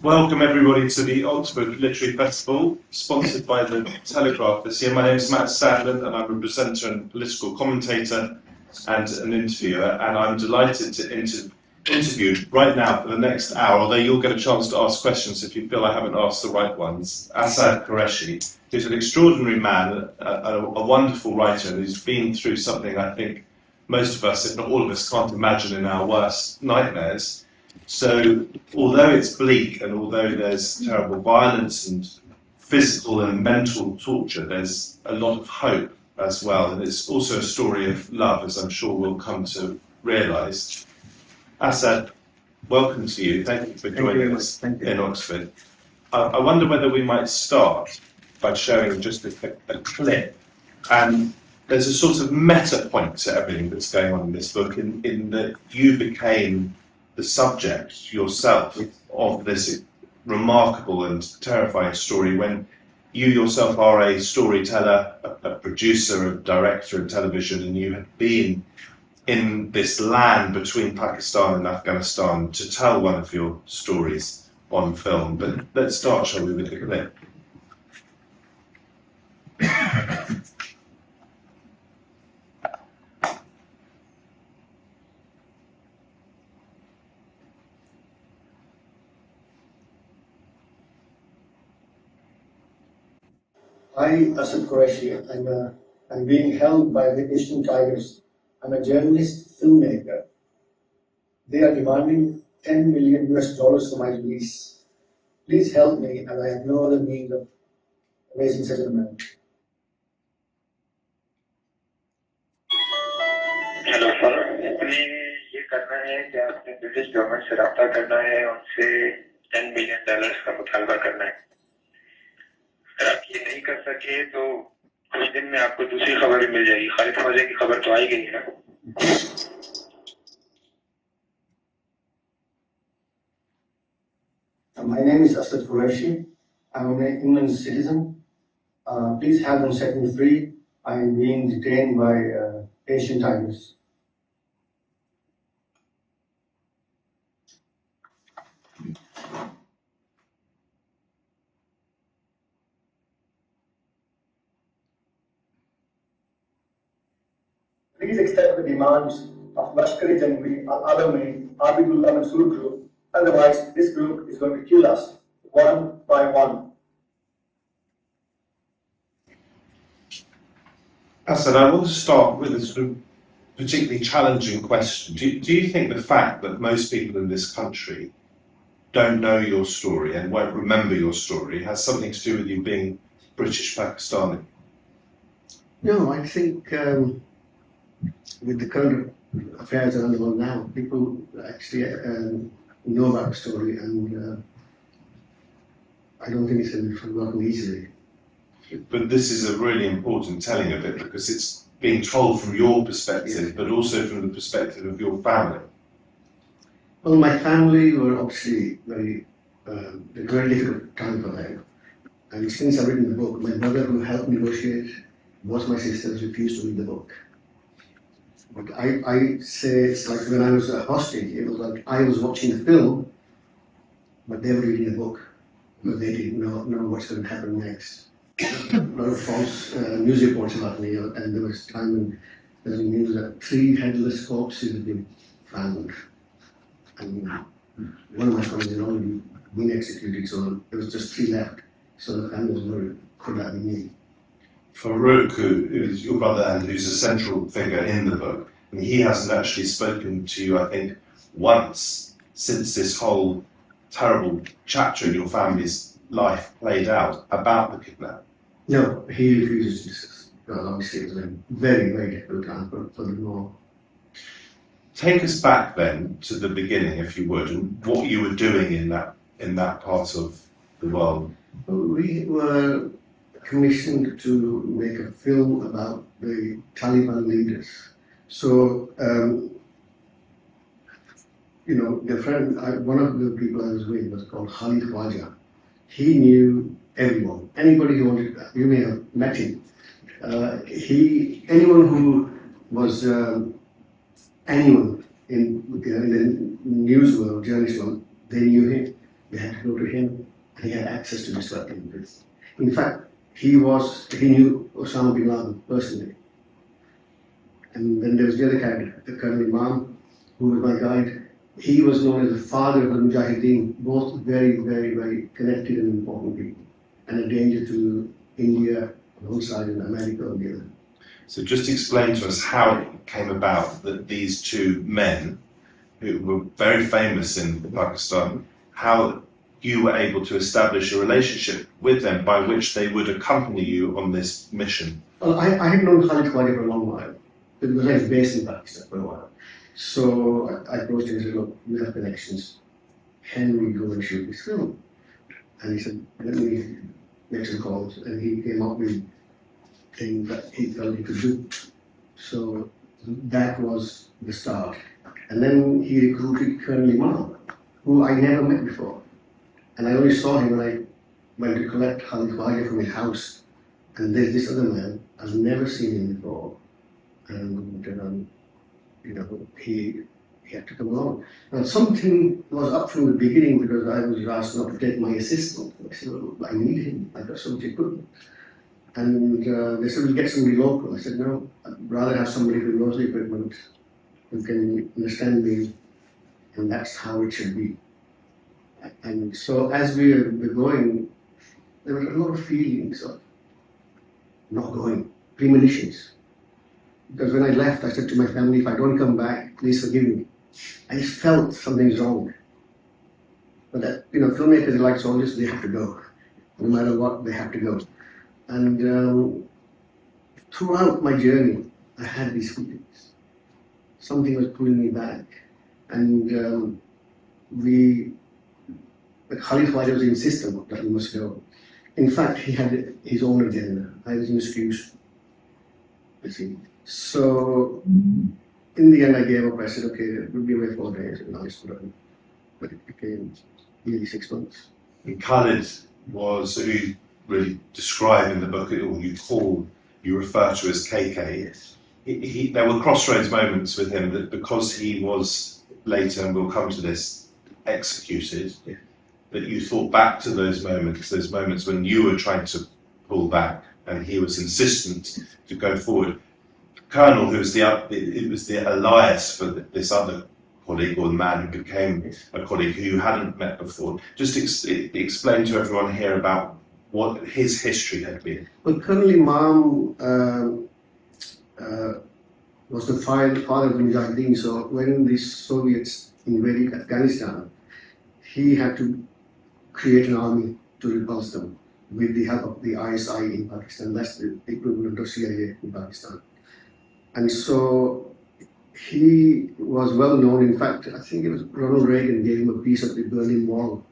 Welcome everybody to the Oxford Literary Festival, sponsored by the Telegraph this year. My name is Matt Stadlen and I'm a presenter and political commentator and an interviewer, and I'm delighted to interview right now for the next hour, although you'll get a chance to ask questions if you feel I haven't asked the right ones, Asad Qureshi, who's an extraordinary man, a wonderful writer, and who's been through something I think most of us, if not all of us, can't imagine in our worst nightmares. So, although it's bleak and although there's terrible violence and physical and mental torture, there's a lot of hope as well. And it's also a story of love, as I'm sure we'll come to realise. Asad, welcome to you. Thank you for joining us in Oxford. I wonder whether we might start by showing just a clip. And there's a sort of meta point to everything that's going on in this book, in that you became the subject yourself of this remarkable and terrifying story when you yourself are a storyteller, a producer, a director of television, and you had been in this land between Pakistan and Afghanistan to tell one of your stories on film. But let's start, shall we, with the clip. I, Asad Qureshi, I'm being held by the Asian Tigers. I'm a journalist, filmmaker. They are demanding $10 million for my release. Please help me, as I have no other means of raising such an amount. Hello sir, आपने ये करना है कि आपने British government से राब्ता करना है, उनसे $10 मिलियन का मुतालबा करना है। अगर आप ये नहीं कर सके तो कुछ दिन में आपको दूसरी खबर भी मिल जाएगी। खालिद ख्वाजा की खबर तो आई गई है ना। My name is Asad Qureshi. I'm an England citizen. Please have them set me free. I'm being detained by Asian Tigers. Please accept the demands of Lashkar-e-Jangri Al-Alami Abidullah Mansoor group. Otherwise, this group is going to kill us one by one. Asad, I want to start with a sort of particularly challenging question. Do you think the fact that most people in this country don't know your story and won't remember your story has something to do with you being British Pakistani? No, I think with the current affairs around the world now, people actually know about the story, and I don't think it's going to be forgotten easily. But this is a really important telling of it because it's being told from your perspective, but also from the perspective of your family. Well, my family were obviously very difficult time for them. And since I've written the book, my brother, who helped negotiate, both my sisters refused to read the book. But I say it's like when I was a hostage, it was like I was watching the film, but they were reading the book, but they didn't know what's going to happen next. A lot of false news reports about me, and there was time when there was news that 3 headless corpses had been found. And one of my friends had already been executed, so there was just 3 left. So the family was worried, could that be me? Farouk, who is your brother and who's a central figure in the book, and he hasn't actually spoken to you, I think, once since this whole terrible chapter in your family's life played out about the kidnapping. No, he refuses to discuss. Well, obviously it was a very, very difficult time for the war. Take us back then to the beginning, if you would, and what you were doing in that part of the world. We were commissioned to make a film about the Taliban leaders. So, one of the people I was with was called Khalid Khwaja. He knew everyone. Anybody who wanted, you may have met him. Anyone who was anyone in the news world, journalist world, they knew him. They had to go to him, and he had access to this working. In fact, he knew Osama bin Laden personally. And then there was the other character, Colonel Imam, who was my guide. He was known as the father of the Mujahideen, both very, very, very connected and important people, and a danger to India on one side and America on the other. So just explain to us how it came about that these two men, who were very famous in Pakistan, how you were able to establish a relationship with them by which they would accompany you on this mission. Well, I had known Khalid Khwaja for a long while, because I was based in Pakistan for a while. So I approached him and said, look, we have connections. Can we go and shoot this film? And he said, let me make some calls. And he came up with things that he felt he could do. So that was the start. And then he recruited Colonel Imam, who I never met before. And I only saw him when I went to collect Khalid Khwaja from his house. And there's this other man, I've never seen him before. And he had to come along. And something was up from the beginning because I was asked not to take my assistant. I said, well, I need him. I got so much equipment. And they said, we'll get somebody local. I said, no, I'd rather have somebody who knows the equipment, who can understand me, and that's how it should be. And so as we were going, there were a lot of feelings of not going, premonitions. Because when I left, I said to my family, if I don't come back, please forgive me. I just felt something's wrong. But filmmakers are like soldiers, they have to go. No matter what, they have to go. And throughout my journey, I had these feelings. Something was pulling me back. And Khalid Khwaja was insistent that we must go. In fact, he had his own agenda. I was an excuse, you see. So, in the end, I gave up. I said, okay, we'll be away 4 days, and I stood. But it became nearly 6 months. And Khalid was, who you really describe in the book, or you refer to as KK. Yes. There were crossroads moments with him that because he was later, and we'll come to this, executed, Yeah. that you thought back to those moments when you were trying to pull back and he was insistent to go forward. Colonel, who was the alias for this other colleague, or the man who became a colleague who you hadn't met before, just explain to everyone here about what his history had been. Well, Colonel Imam was the father of the Mujahideen, so when the Soviets invaded Afghanistan, he had to create an army to repulse them with the help of the ISI in Pakistan. That's the equivalent of CIA in Pakistan. And so he was well known. In fact, I think it was Ronald Reagan gave him a piece of the Berlin Wall,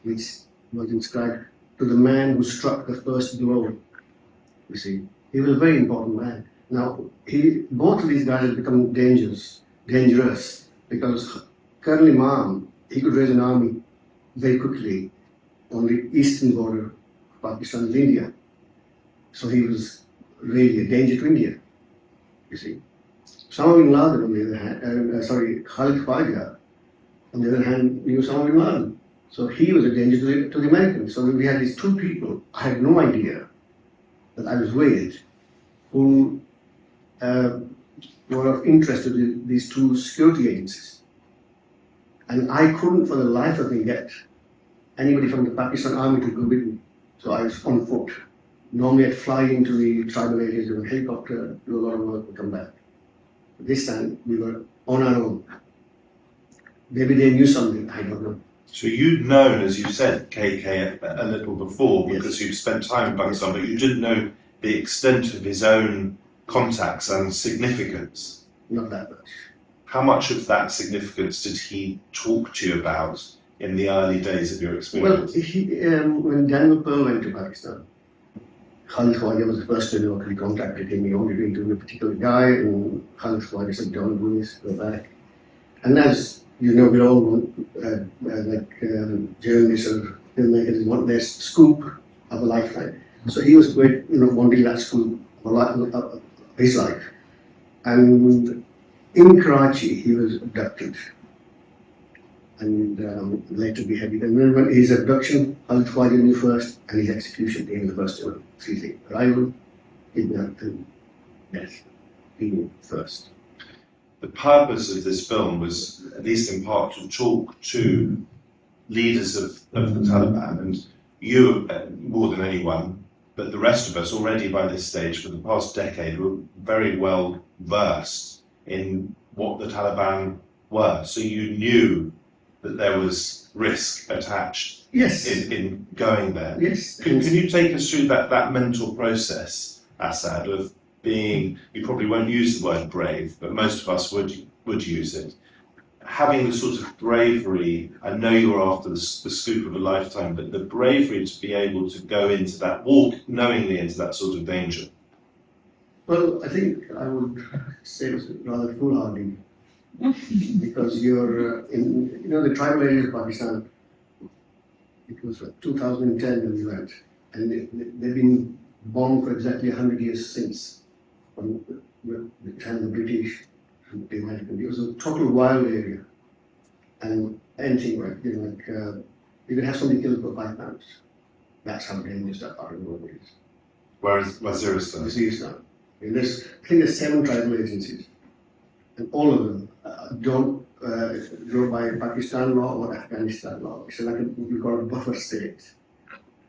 which was inscribed to the man who struck the first blow. You see, he was a very important man. Now, both of these guys had become dangerous because Colonel Imam, he could raise an army very quickly on the eastern border of Pakistan and India. So he was really a danger to India. You see, Osama bin Laden, on the other hand, Khalid Khwaja, on the other hand, knew Osama bin Laden. So he was a danger to the Americans. So we had these two people I had no idea that I was with, who were of interest to these two security agencies. And I couldn't for the life of me get anybody from the Pakistan army to go with me. So I was on foot. Normally I'd fly into the tribal areas with a helicopter, do a lot of work, and come back. This time we were on our own. Maybe they knew something, I don't know. So you'd known, as you said, KK a little before because Yes. you'd spent time in Pakistan, but you didn't know the extent of his own contacts and significance. Not that much. How much of that significance did he talk to you about in the early days of your experience? Well, when Daniel Pearl went to Pakistan, Khalid Khwaja was the first to know. He contacted him. He only went to a particular guy, and Khalid Khwaja said, "Don't do this. Go back." And as you know, we all want, journalists or filmmakers want their scoop of a lifetime. So he was wanting that scoop his life. And in Karachi, he was abducted and later beheaded. And then his abduction, Khalid Khwaja knew first, and his execution came the first one. Three arrival, kidnapped, and death. He knew first. The purpose of this film was, at least in part, to talk to leaders of the Taliban, and you, more than anyone, but the rest of us already by this stage for the past decade were very well versed in what the Taliban were. So you knew that there was risk attached in going there. Yes. Can you take us through that mental process, Asad, of being, you probably won't use the word brave, but most of us would use it. Having the sort of bravery, I know you're after the scoop of a lifetime, but the bravery to be able to go into that, walk knowingly into that sort of danger. Well, I think I would say it was rather foolhardy because you're in, the tribal areas of Pakistan. It was 2010 when we went, and they've been bombed for exactly 100 years since, from the time of the British and the American. It was a total wild area, and anything like you could have somebody killed for £5. That's how dangerous that part of the world is. Whereas Waziristan? Waziristan. I think there's 7 tribal agencies, and all of them don't go by Pakistan law or Afghanistan law. It's like we call it a buffer state,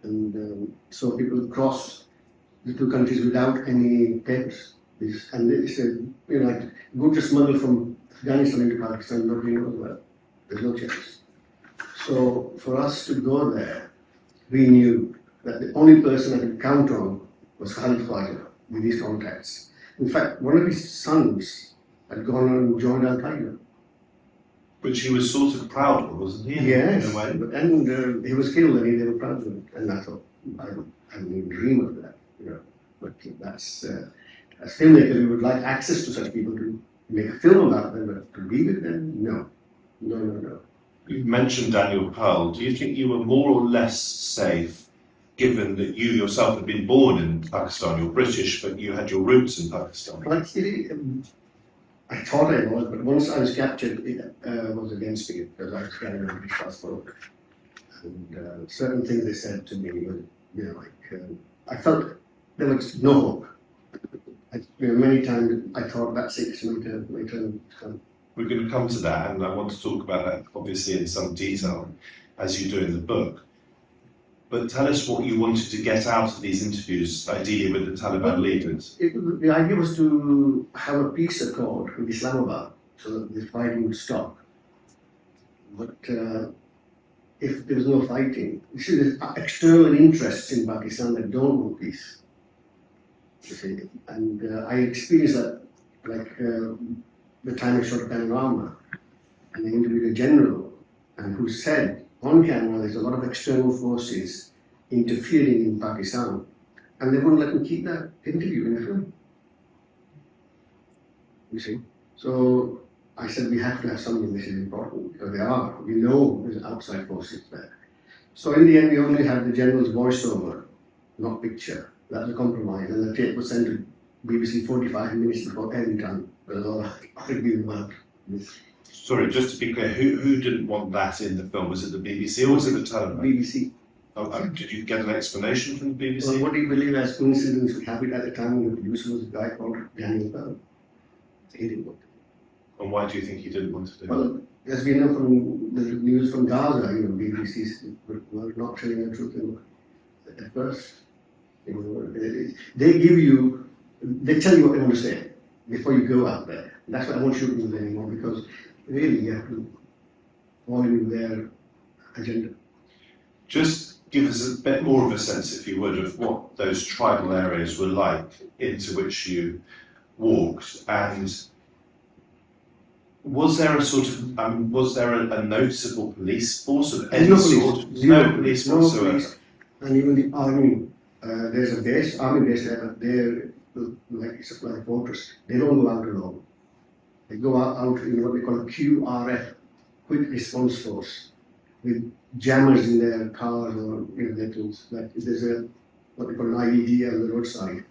and so people cross the two countries without any papers. And it's like go to smuggle from Afghanistan into Pakistan, nobody knows where. There's no chance. So for us to go there, we knew that the only person I could count on was Khalid Khwaja with his contacts. In fact, one of his sons had gone and joined Al Qaeda. Which he was sort of proud of, wasn't he? Yes, in a way. And he was killed and they were proud of it. And I thought, I didn't even dream of that. But that's as filmmakers, we would like access to such people to make a film about them, but to be with them, no. You mentioned Daniel Pearl. Do you think you were more or less safe, given that you yourself had been born in Pakistan? You're British, but you had your roots in Pakistan. Well, actually, I thought I was, but once I was captured, it was against me because I was carrying a British passport. And certain things they said to me were, I felt there was no hope. Many times I thought that's it, my turn come. We're going to come to that, and I want to talk about that obviously in some detail, as you do in the book. But tell us what you wanted to get out of these interviews, ideally with the Taliban leaders. The idea was to have a peace accord with Islamabad so that the fighting would stop. But if there was no fighting, you see, there's external interests in Pakistan that don't want peace. You see, and I experienced that, like the time I shot Panorama, and I interviewed a general, and who said on camera there's a lot of external forces interfering in Pakistan, and they wouldn't let me keep that interview in the film. You see, so I said we have to have something this is important because we know there's outside forces there. So in the end, we only had the general's voiceover, not picture. That was a compromise, and the tape was sent to BBC 45 minutes before any time. But all arguing about this. Sorry, just to be clear, who didn't want that in the film? Was it the BBC or was it the Taliban? BBC. Oh, did you get an explanation from the BBC? Well, what do you believe as coincidence we have it at the time when the producer was a guy called Daniel Pearl. He didn't want it. And why do you think he didn't want to do it? Well, as we know from the news from Gaza, BBC were not telling the truth at first. They tell you what they want to say before you go out there. That's why I won't shoot news anymore, because really you have to fall in with their agenda. Just give us a bit more of a sense, if you would, of what those tribal areas were like into which you walked, and was there a sort of was there a noticeable police force of any sort? No police whatsoever. And even the army, there's a base, army base there, it's like a fortress. They don't go out alone. They go out in what we call a QRF, Quick Response Force, with jammers in their cars or vehicles. Like there's what we call an IED on the roadside,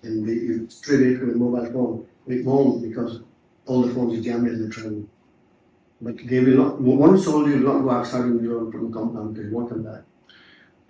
and you straight into a mobile phone. It won't, because all the phones are jammed in the train. But they will not, one soldier will not go outside on the road from the compound, they won't come back.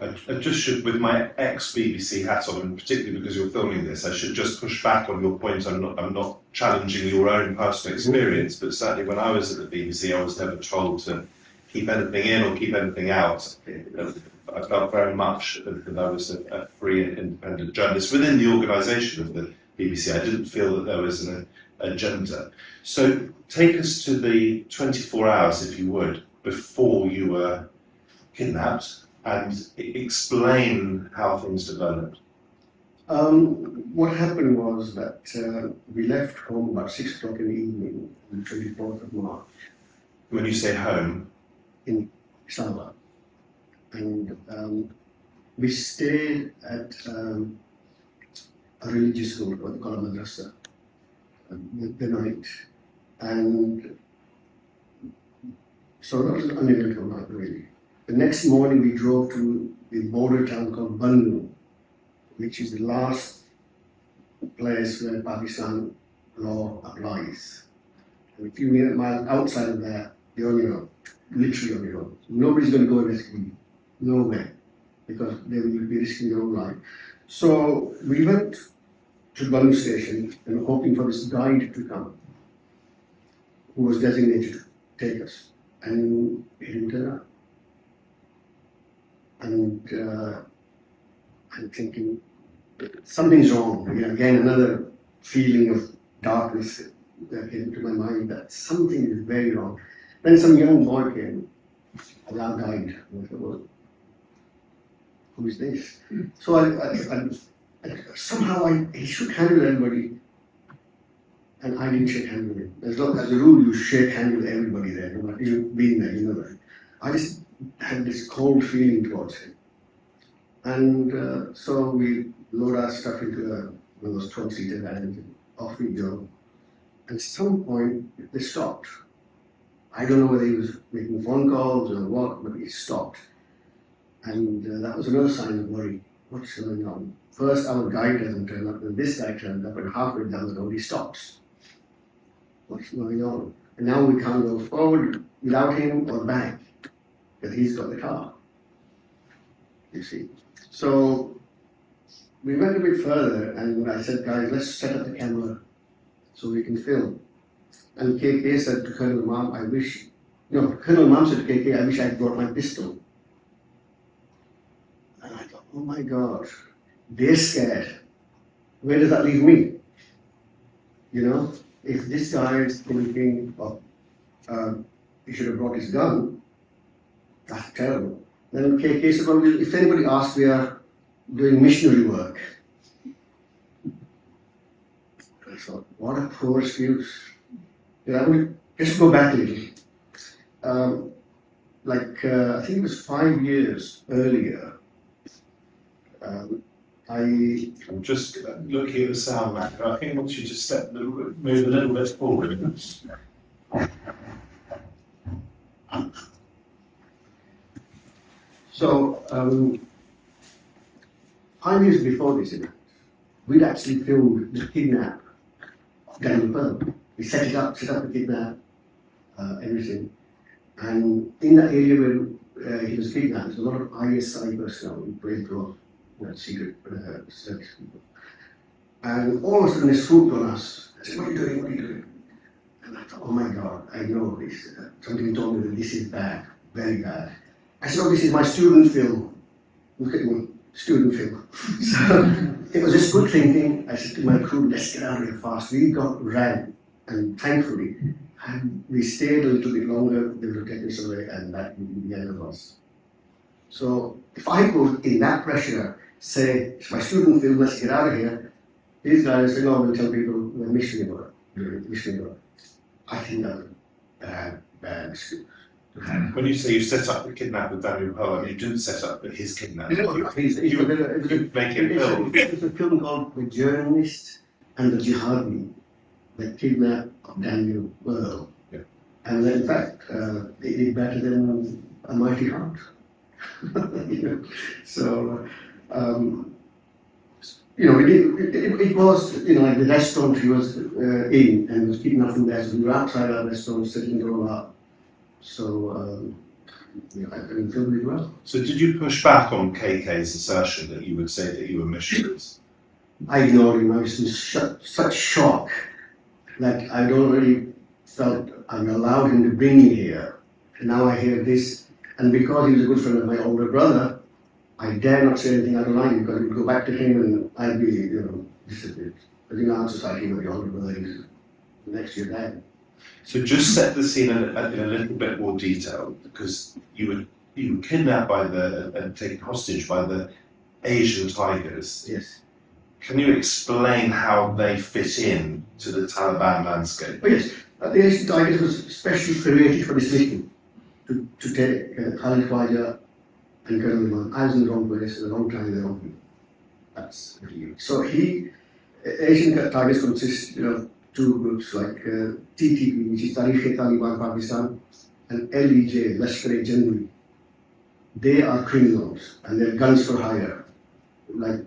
I just should, with my ex-BBC hat on, and particularly because you're filming this, I should just push back on your point. I'm not challenging your own personal experience, but certainly when I was at the BBC, I was never told to keep anything in or keep anything out. I felt very much that I was a free and independent journalist within the organisation of the BBC. I didn't feel that there was an agenda. So take us to the 24 hours, if you would, before you were kidnapped, and explain how things developed. What happened was that we left home about 6 o'clock in the evening on the 24th of March. When you say home? In Sabah. And we stayed at a religious school, what they call a madrasa, the night. And so that was an uneventful night, really. The next morning we drove to the border town called Bannu, which is the last place where Pakistan law applies. And a few miles outside of that, you're on your own, literally on your own. Nobody's going to go and rescue you. No way, because they will be risking their own life. So we went to Bannu station and hoping for this guide to come, who was designated to take us. And he didn't turn up. And I'm thinking, something's wrong. Again, another feeling of darkness that came into my mind, that something is very wrong. Then some young boy came, a young guide, and I thought, well, who is this? So somehow he shook hands with everybody, and I didn't shake hands with him. As a rule, you shake hands with everybody there, no matter you've been there, you know that. I just had this cold feeling towards him. And so we load our stuff into one of those 12-seater vans, and off we go. At some point, they stopped. I don't know whether he was making phone calls or what, but he stopped. And that was another sign of worry. What's going on? First, our guide doesn't turn up, and this guy turns up, and halfway down the road, he stops. What's going on? And now we can't go forward without him or back, because he's got the car. You see. So we went a bit further, and I said, guys, let's set up the camera so we can film. And KK said to Colonel Mam, Colonel Mam said to KK, I wish I'd brought my pistol. And I thought, oh my God, they're scared. Where does that leave me? If this guy is thinking, he should have brought his gun, that's terrible. Then KK said, well, if anybody asks, we are doing missionary work. I thought, what a poor excuse. I will just go back a little. I think it was 5 years earlier, I'm just looking at the sound map. I think once you just move a little bit forward. So, 5 years before this event, we'd actually filmed the kidnap of Daniel Pearl. We set up the kidnap, everything. And in that area where he was kidnapped, there's a lot of ISI personnel in Braintree, secret service people. And all of a sudden they swooped on us. I said, what are you doing? What are you doing? And I thought, oh my God, I know this. Somebody told me that this is bad, very bad. I said, oh, this is my student film. Look at me, student film. So it was just good thinking. I said to my crew, let's get out of here fast. We ran, and thankfully, and we stayed a little bit longer. They would have taken us away, and that would be the end of us. So if I could, in that pressure, say, it's my student film, let's get out of here, these guys say, no, we'll tell people we're missionary work. I think that was a bad excuse. When you say you set up the kidnap with Daniel Pearl, you didn't set up his kidnap. You make it film. It was a film called The Journalist and the Jihadi, the kidnap of Daniel Pearl. Yeah. And in fact, they did better than A Mighty Heart. So it was, like the restaurant he was in and was keeping up from there. So we were outside our restaurant, sitting all up. So, I didn't feel really well. So did you push back on KK's assertion that you would say that you were missionaries? I ignored him. I was in such shock that I'd already felt I'd allowed him to bring me here. And now I hear this. And because he was a good friend of my older brother, I dare not say anything out of line because it would go back to him and I'd be, disappeared. But in our society, with the older brother, he's next year dead. So just set the scene in a little bit more detail, because you were kidnapped and taken hostage by the Asian tigers. Yes. Can you explain how they fit in to the Taliban landscape? Oh, yes. The Asian tigers was specially created for this mission to take Khalid Khwaja and Colonel Imam. I was in the wrong place at the wrong time, the wrong people. That's really it. So Asian tigers consist of two groups like TTP, which is Taliban Pakistan, and LEJ, Lashkar-e-Jaish. They are criminals and they're guns for hire. Like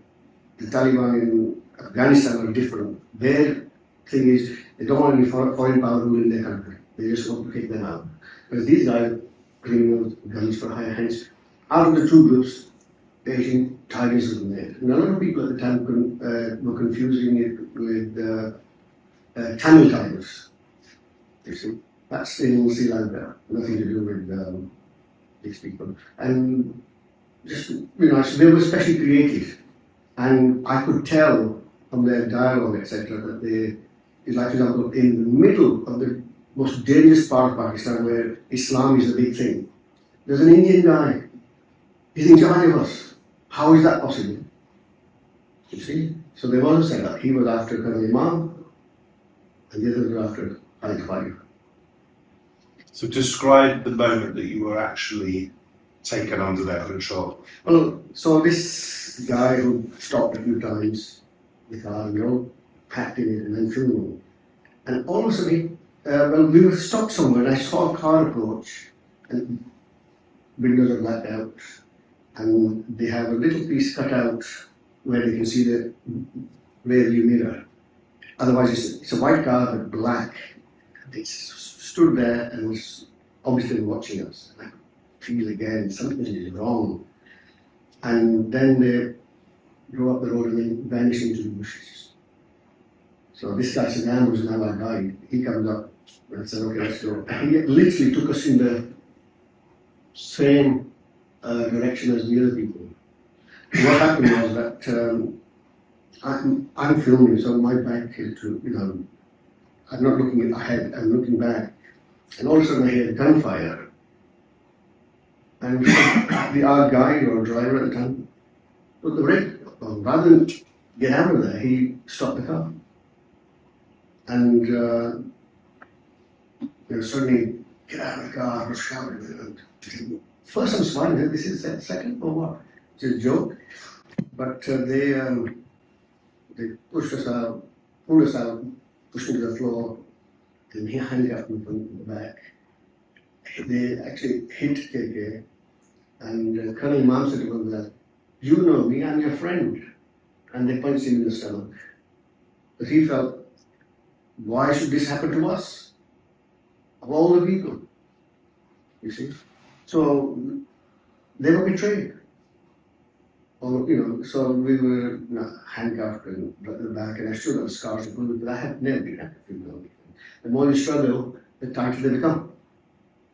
the Taliban in Afghanistan are different. Their thing is they don't want any foreign power ruling their country. They just want to kick them out. Because these guys are criminals, guns for hire. Hence, out of the two groups, the Asian tigers were there. And a lot of people at the time were confusing it with Tamil tigers. You see, that's in Sri Lanka, nothing to do with these people. And just, so they were specially created. And I could tell from their dialogue, etc., that it's like, for example, in the middle of the most dangerous part of Pakistan where Islam is a big thing, there's an Indian guy. He's in charge of us. How is that possible? You see? So there was a setup. He was after Colonel Imam, and the others were after Khalid Khwaja. So describe the moment that you were actually taken under their control. Well, so this guy who stopped a few times, the car, packed in it and then filmed. And all of a sudden, we were stopped somewhere and I saw a car approach and windows are blacked out and they have a little piece cut out where they can see the rear view mirror. Otherwise, it's a white car but black. It stood there and was obviously watching us. I could feel again something is wrong. And then they drove up the road and then vanished into the bushes. So this guy Saddam was now our guide. He comes up and said, okay, let's go. And he literally took us in the same direction as the other people. What happened was that I'm filming, so my back is to, I'm not looking ahead, I'm looking back. And all of a sudden I hear gunfire. And our guide or driver at the time put the brake on. Rather than get out of there, he stopped the car. And suddenly, get out of the car, I was shouting. First I'm smiling, this is the second or what? It's a joke. But they pushed us out, pulled us out, pushed me to the floor, and he handcuffed me from the back. They actually hit KK, and Colonel Imam said to them, you know me, I'm your friend. And they punched him in the stomach. But he felt, why should this happen to us? Of all the people, you see. So they were betrayed. Or, so we were handcuffed and brought them back, and I still have scars of bullet, but I had never been handcuffed or anything. The more you struggle, the tighter they become.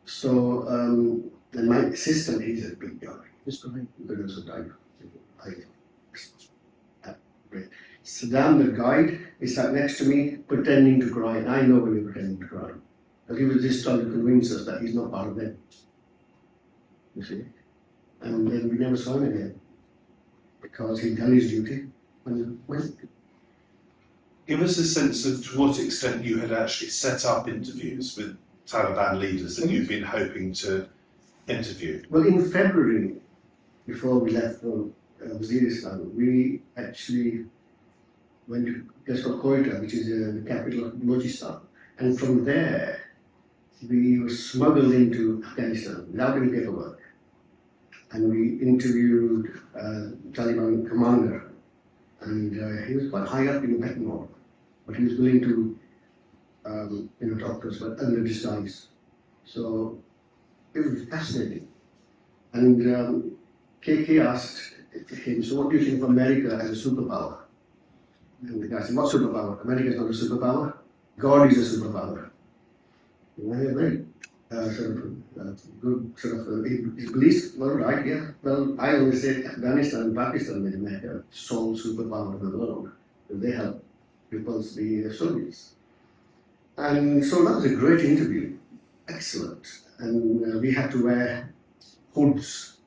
So, and my assistant, he's a big guy. Just go ahead, because of dive. Saddam, the guide, is sat next to me, pretending to cry. I know when he's pretending to cry. But he was just trying to convince us that he's not part of them. You see? And then we never saw him again. Because he'd done his duty and went. Give us a sense of to what extent you had actually set up interviews with Taliban leaders that you've been hoping to interview. Well, in February, before we left for Waziristan, we actually went to a place called Qureshi, which is the capital of Balochistan. And from there, we were smuggled into Afghanistan without any paperwork. And we interviewed Taliban commander. And he was quite high up in the pecking order, but he was willing to talk to us, but under disguise. So it was fascinating. And KK asked him, so what do you think of America as a superpower? And the guy said, what superpower? America is not a superpower. God is a superpower. And I had a very good he believes, well, right, yeah. Well, I always say Afghanistan and Pakistan made America sole superpower of the world. And they helped repulse the Soviets. And so that was a great interview. Excellent. And we had to wear hoods,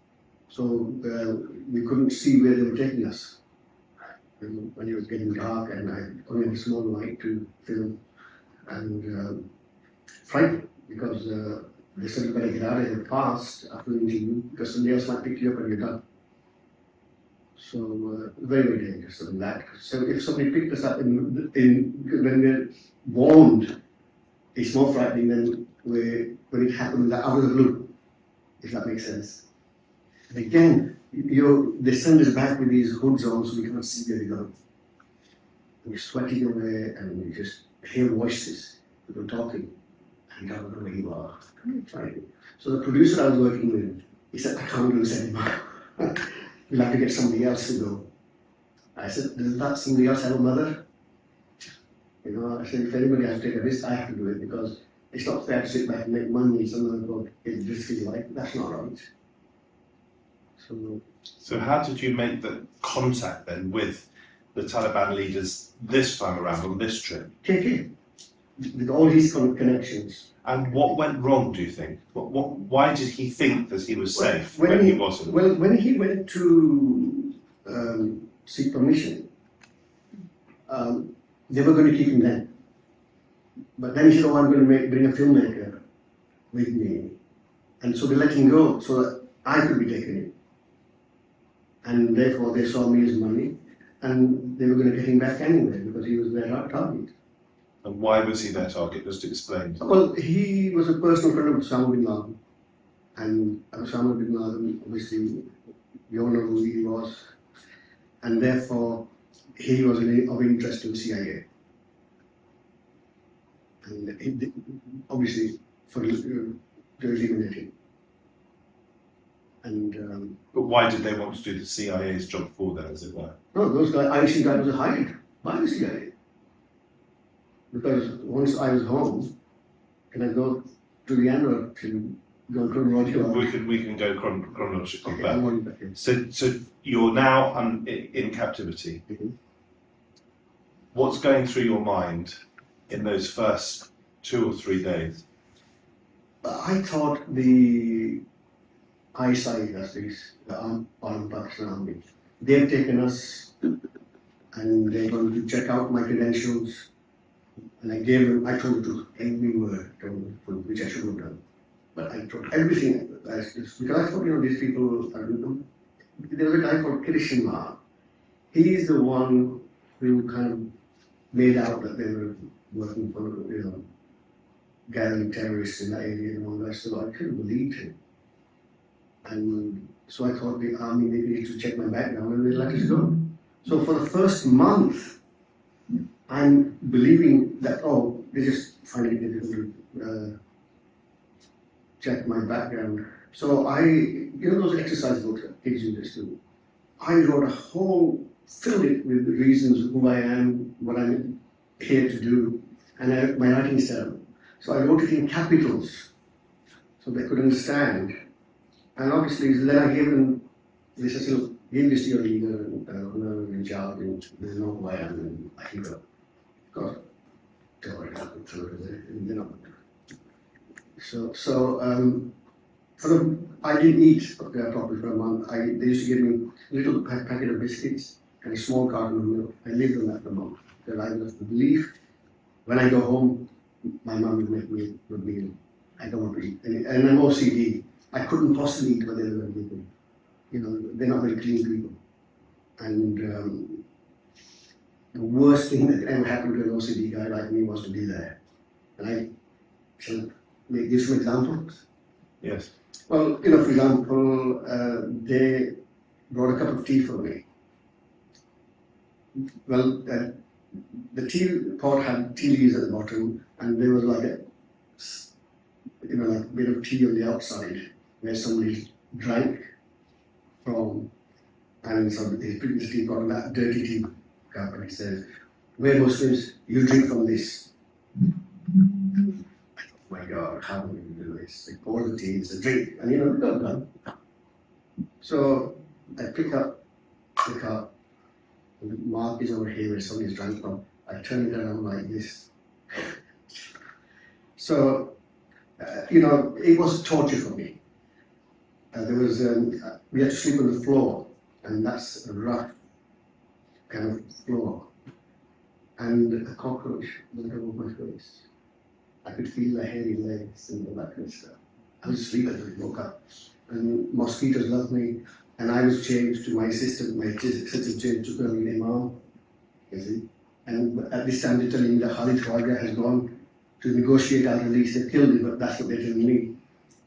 so we couldn't see where they were taking us. And when it was getting dark, and I only had a small light to film, and frightened because they said you better get out of here fast after the interview because somebody else might pick you up and you're done. So very, very dangerous in that. So if somebody picked us up when we're warned, it's more frightening than when it happened out of the blue, if that makes sense. And again, they send us back with these hoods on so we cannot see where we're going. And we're sweating away and we just hear voices, people talking, and you don't know where you are. So the producer I was working with, he said, I can't do this anymore. We'll have to get somebody else to go. I said, does that somebody else have a mother? I said, if anybody has to take a risk, I have to do it because it's not fair to sit back and make money. Someone go, it's risky life. That's not right. So how did you make the contact then with the Taliban leaders this time around on this trip? KK, with all his connections. And what went wrong, do you think? Why did he think that he was safe when he wasn't? Well, when he went to seek permission, they were going to keep him then. But then he said, I'm going to bring a filmmaker with me. And so they let him go so that I could be taken in. And therefore they saw me as money. And they were going to get him back anyway because he was their target. And why was he their target? Just explain. Well, he was a personal friend of Osama bin Laden. And Osama bin Laden, obviously, you all know who he was. And therefore, he was of interest to the CIA. And obviously, to eliminate him. And but why did they want to do the CIA's job for them, as it were? No, those guys, Irish guy was hired by the CIA. Because once I was home, can I go to the end or to go chronological? We can go chronologically Okay, back. So you're now in captivity. Mm-hmm. What's going through your mind in those first 2 or 3 days? I thought the ISI, that is, the Armed Pakistan Army, they've taken us and they're going to check out my credentials. And I told the truth, every word, which I should have done. But I told everything, because I thought, these people, there was a guy called Qureshi. He's the one who kind of made out that they were working for, gathering terrorists in that area and all that. So I couldn't believe him. And so I thought the army maybe needs to check my background and they let us go. So for the first month, I'm believing that, they just finally did check my background. So those exercise books that kids used to do, I wrote filled it with the reasons who I am, what I'm here to do, and my writing style. So I wrote it in capitals, so they could understand. And obviously, then I gave them, they said, give this to your leader, and in charge, and they know who I am, and I can go. God, don't happen through it, So I didn't eat properly for a month. They used to give me a little packet of biscuits and a small carton of milk. I lived on that for a month. Because I was the belief, when I go home, my mum would make me a good meal. I don't want to eat. And I'm OCD. I couldn't possibly eat what they were making. They're not very clean people. And the worst thing that ever happened to an OCD guy like me was to be there. And I shall give some examples. Yes. Well, for example, they brought a cup of tea for me. well, the tea pot had tea leaves at the bottom, and there was like a, like a bit of tea on the outside where somebody drank from, and so he put this tea pot on that dirty tea cup, and he said, "We're Muslims, you drink from this." Oh my God, how do we do this? They pour the tea, it's a drink, and we got done. So I pick up the cup, and the mark is over here where somebody's drank from. I turn it around like this. So, it was torture for me. There was, we had to sleep on the floor, and that's a rough kind of floor. And a cockroach went over my face. I could feel the hairy legs and all that kind of stuff. I was asleep until I woke up. And mosquitoes loved me. And I was changed to my assistant changed to Colonel Imam, you see. And at this time they're telling me that Khalid Khwaja has gone to negotiate our release. They killed him, but that's what they're telling me.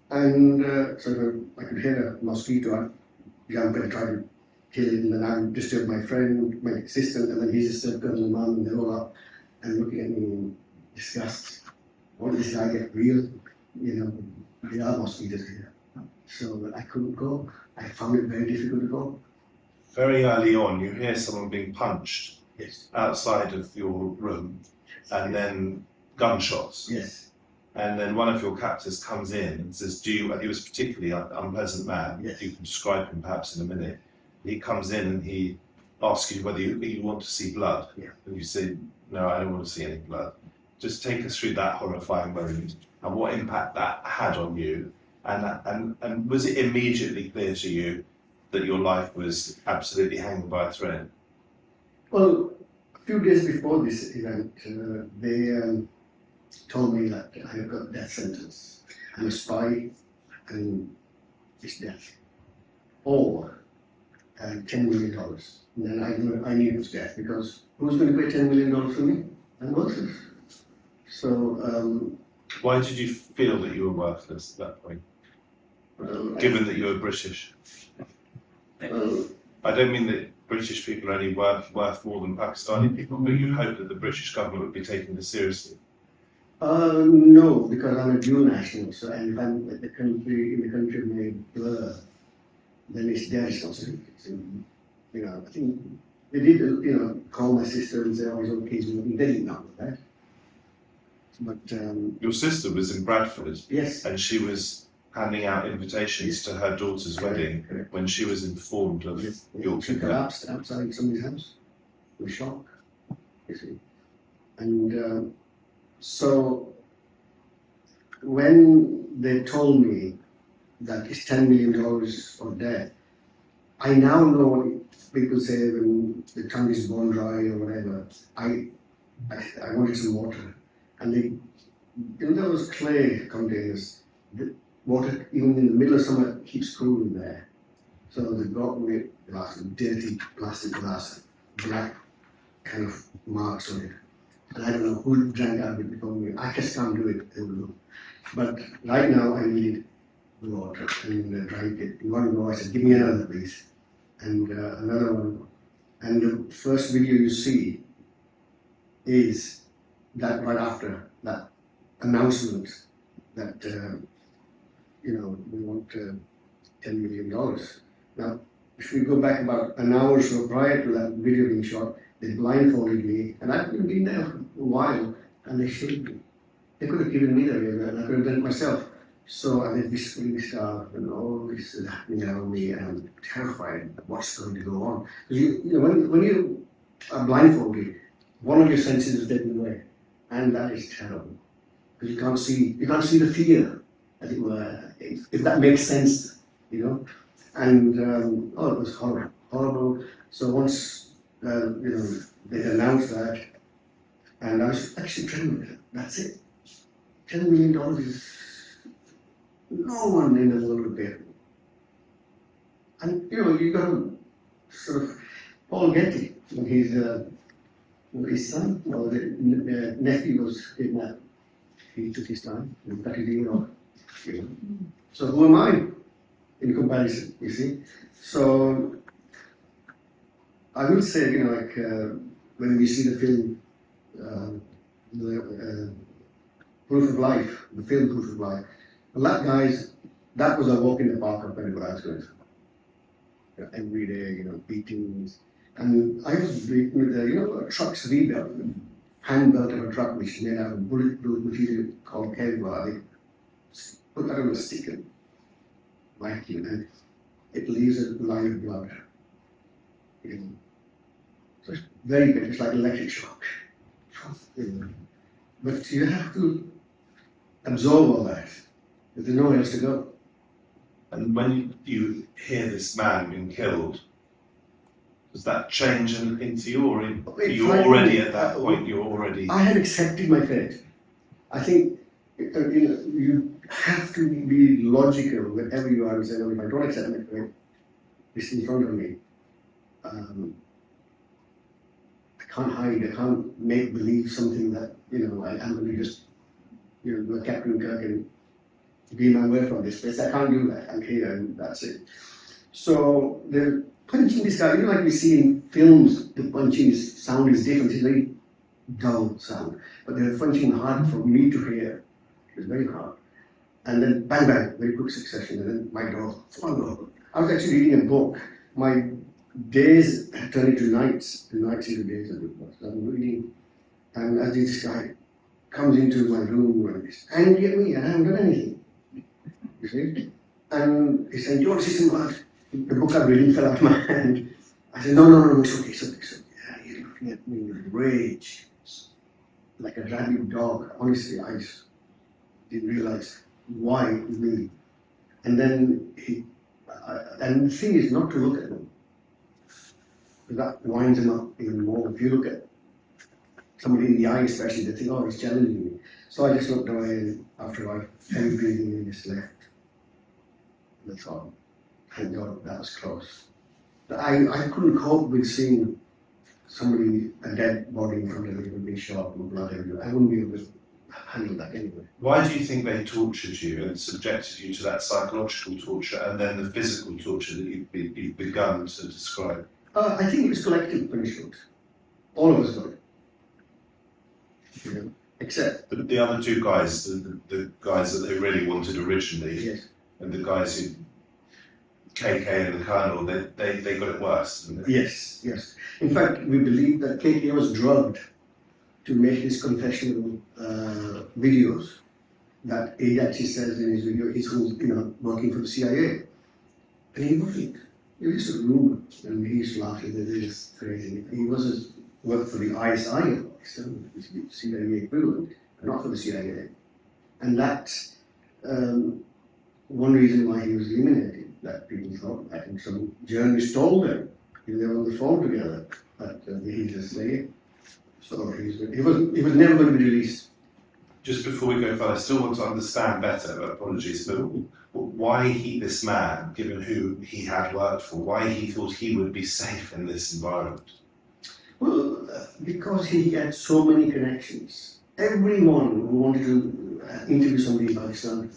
And so I could hear a mosquito, I'd jump and try to kill it, and then I would disturb my friend, my assistant, and then his assistant, Colonel Imam, and they're all up and looking at me in disgust. What did this guy get real? There are mosquitoes here. So I couldn't go. I found it very difficult to go. Very early on, you hear someone being punched Yes. outside of your room, and then gunshots. Yes. And then one of your captors comes in and says, and he was a particularly unpleasant man, Yes. you can describe him perhaps in a minute. He comes in and he asks you whether you want to see blood. Yeah. And you say, no, I don't want to see any blood. Just take us through that horrifying moment and what impact that had on you. And was it immediately clear to you that your life was absolutely hanging by a thread? Well, a few days before this event, they told me that I have got a death sentence. I'm a spy, and it's death. Or $10 million. And then I knew it was death, because who's going to pay $10 million for me? I'm worthless. So, Why did you feel that you were worthless at that point, given that you were British? I don't mean that British people are only worth more than Pakistani people, but you hope that the British government would be taking this seriously. No, because I'm a dual national, so and if I'm in the country of my birth, then it's their responsibility. So, I think they did, call my sister and say, "Oh, he's okay." They didn't know that. But your sister was in Bradford, yes, and she was handing out invitations to her daughter's wedding. Correct. When she was informed of your she collapsed outside somebody's house with shock. You see, and so when they told me that it's $10 million or death, I now know what people say when the tongue is bone dry or whatever. I wanted some water. And those clay containers, the water, even in the middle of summer, keeps cool in there. So they brought me a glass, dirty plastic glass, black kind of marks on it. And I don't know who drank out of it before me. I just can't do it. But right now, I needed the water and drank it. In one go, I said, "Give me another, please." And another one. And the first video you see is that right after that announcement that we want $10 million. Now, if we go back about an hour or so prior to that video being shot, they blindfolded me, and I've been there for a while, and they showed me. They could have given me the video, and I could have done it myself. So I was whispering stuff, and all this is happening around me, and I'm terrified of what's going to go on. Because when you are blindfolded, one of your senses is taken away. And that is terrible, because you can't see the fear, as it were, if that makes sense, And it was horrible. So once they announced that, and I was actually trembling. That's it. $10 million is no one in the world would pay. And you got to sort of Paul Getty when his son, or the nephew was kidnapped. He took his time and cut his ear off. So who am I in comparison, you see? So I will say, when we see the film, Proof of Life, the film Proof of Life, well, that was a walk in the park compared to what I was going through. Every day, beatings. And I was beaten with a truck's rebuilt, hand belt of a truck which made out of bulletproof material called Kevlar. They put that on a stick and vacuum, and it leaves a line of blood. So it's very big, it's like electric shock. But you have to absorb all that. There's nowhere else to go. And when you hear this man being killed, does that change anything to you, or you're already at that point? You're already. I had accepted my fate. I think you have to be logical whenever you are and say, no, if I don't accept my fate, it's in front of me. I can't hide. I can't make believe something that I am going to just Captain Kirk and be my way from this place. I can't do that. I'm here and that's it. So they're punching this guy. Like we see in films, the punching sound is different. It's very dull sound. But they're punching hard for me to hear. It's very hard. And then bang bang, very quick succession. And then my door. I was actually reading a book. My days had turned into nights. The nights into days. I'm reading. And as this guy comes into my room and he's angry at me, and I haven't done anything. You see? And he said, "Do you want to see some blood?" The book I'm reading fell out of my hand. I said, no, it's okay. Yeah, you're looking at me with rage, like a rabid dog. Honestly, I just didn't realize why me. And then and the thing is not to look at them. That winds them up even more. If you look at somebody in the eye especially, they think, oh, he's challenging me. So I just looked away, and after a while, heavy breathing and just left. That's all. Thank God that was close. But I couldn't cope with seeing somebody, a dead body in front of me with being shot and blood everywhere. I wouldn't be able to handle that anyway. Why do you think they tortured you and subjected you to that psychological torture and then the physical torture that you've begun to describe? I think it was collective punishment. All of us got it. Except the other two guys, the guys that they really wanted originally, yes. And the guys who, KK and the Colonel, they got it worse, didn't they? Yes. In fact, we believe that KK was drugged to make his confessional videos. That he actually says in his video he's working for the CIA. And he wasn't. It was just a rumor. And he's laughing that this is crazy. He was worked for the ISI, the CIA equivalent, not for the CIA. And that's one reason why he was eliminated, that people thought. I think some journalists told them, they were on the phone together, that he's a slave. So he was never going to be released. Just before we go further, I still want to understand better, apologies, but why this man, given who he had worked for, why he thought he would be safe in this environment? Well, because he had so many connections. Everyone who wanted to interview somebody in Pakistan,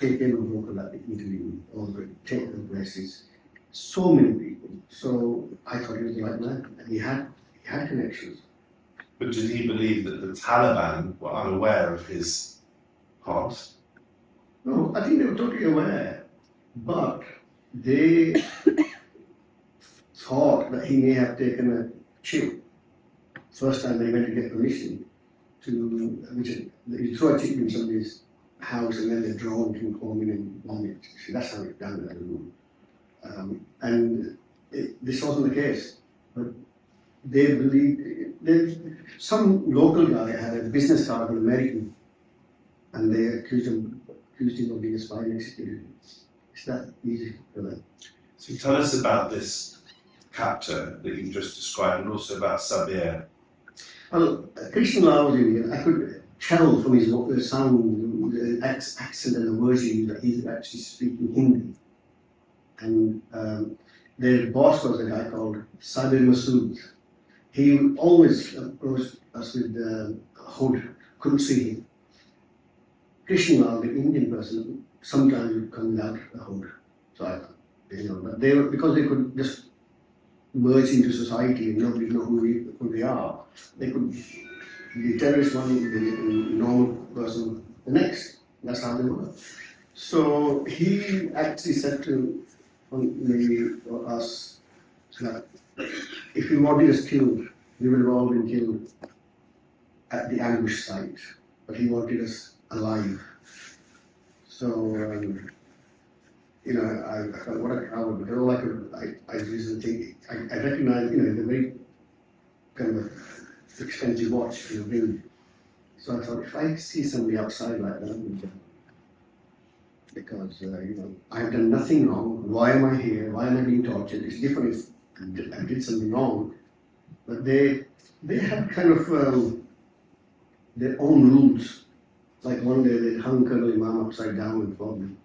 take him and broker that interview, all the technical places. So many people. So I thought he was the right man, and he had connections. But did he believe that the Taliban were unaware of his past? No, I think they were totally aware, but they thought that he may have taken a chip. First time they went to get permission you throw a chip in somebody's house and then the drone can come in and bomb it. See, that's how it's done in that room. This wasn't the case, but they believed. Some local guy had a business card of an American, and they accused him of being a spy and executed him. It's that easy for them. So tell us about this captor that you just described, and also about Sabir. Well, Krishna was Indian. I could tell from his sound, the accent and the words he used that he's actually speaking Hindi. And their boss was a guy called Sabir Masood. He always approached us with the hood, couldn't see him. Krishna, the Indian person, sometimes would come without the hood. So but because they could just merge into society and nobody know who they are. They could be terrorist one, the normal person the next. That's how they were. So he actually said to me or us that if he wanted us killed, we would have all been killed at the ambush site. But he wanted us alive. So, I thought, what a coward. Because all I used to think, I recognized, the very kind of expensive watch, ring. So I thought, if I see somebody outside like that, because, I've done nothing wrong. Why am I here? Why am I being tortured? It's different if I did something wrong. But they have kind of their own rules. Like one day they hung Colonel Imam upside down and flogged.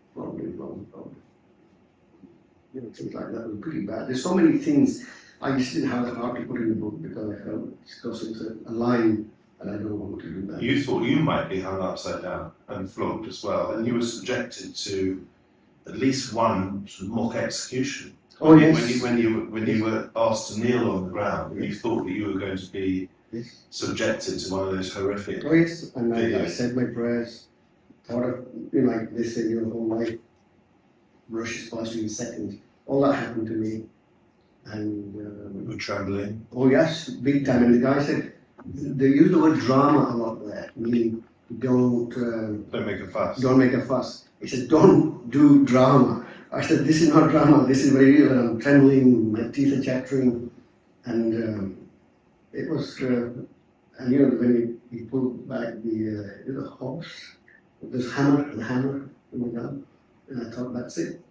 Things like that was pretty bad. There's so many things I just didn't have the heart to put in the book because I felt it's crossing a line and I don't want to do that. You thought you might be hung upside down and flogged as well, and you were subjected to at least one sort of mock execution. Oh yes. When you were asked to kneel on the ground, you thought that you were going to be subjected to one of those horrific. Oh yes, and I said my prayers. Thought of like they say, your whole life rushes past you in seconds. All that happened to me, and you were trembling. Oh yes, big time. And the guy said they use the word drama a lot there, meaning don't make a fuss. Don't make a fuss. He said don't do drama. I said this is not drama. This is very real. I'm trembling. My teeth are chattering, and it was. And when he pulled back the horse, this hammer, the hammer, and I thought that's it.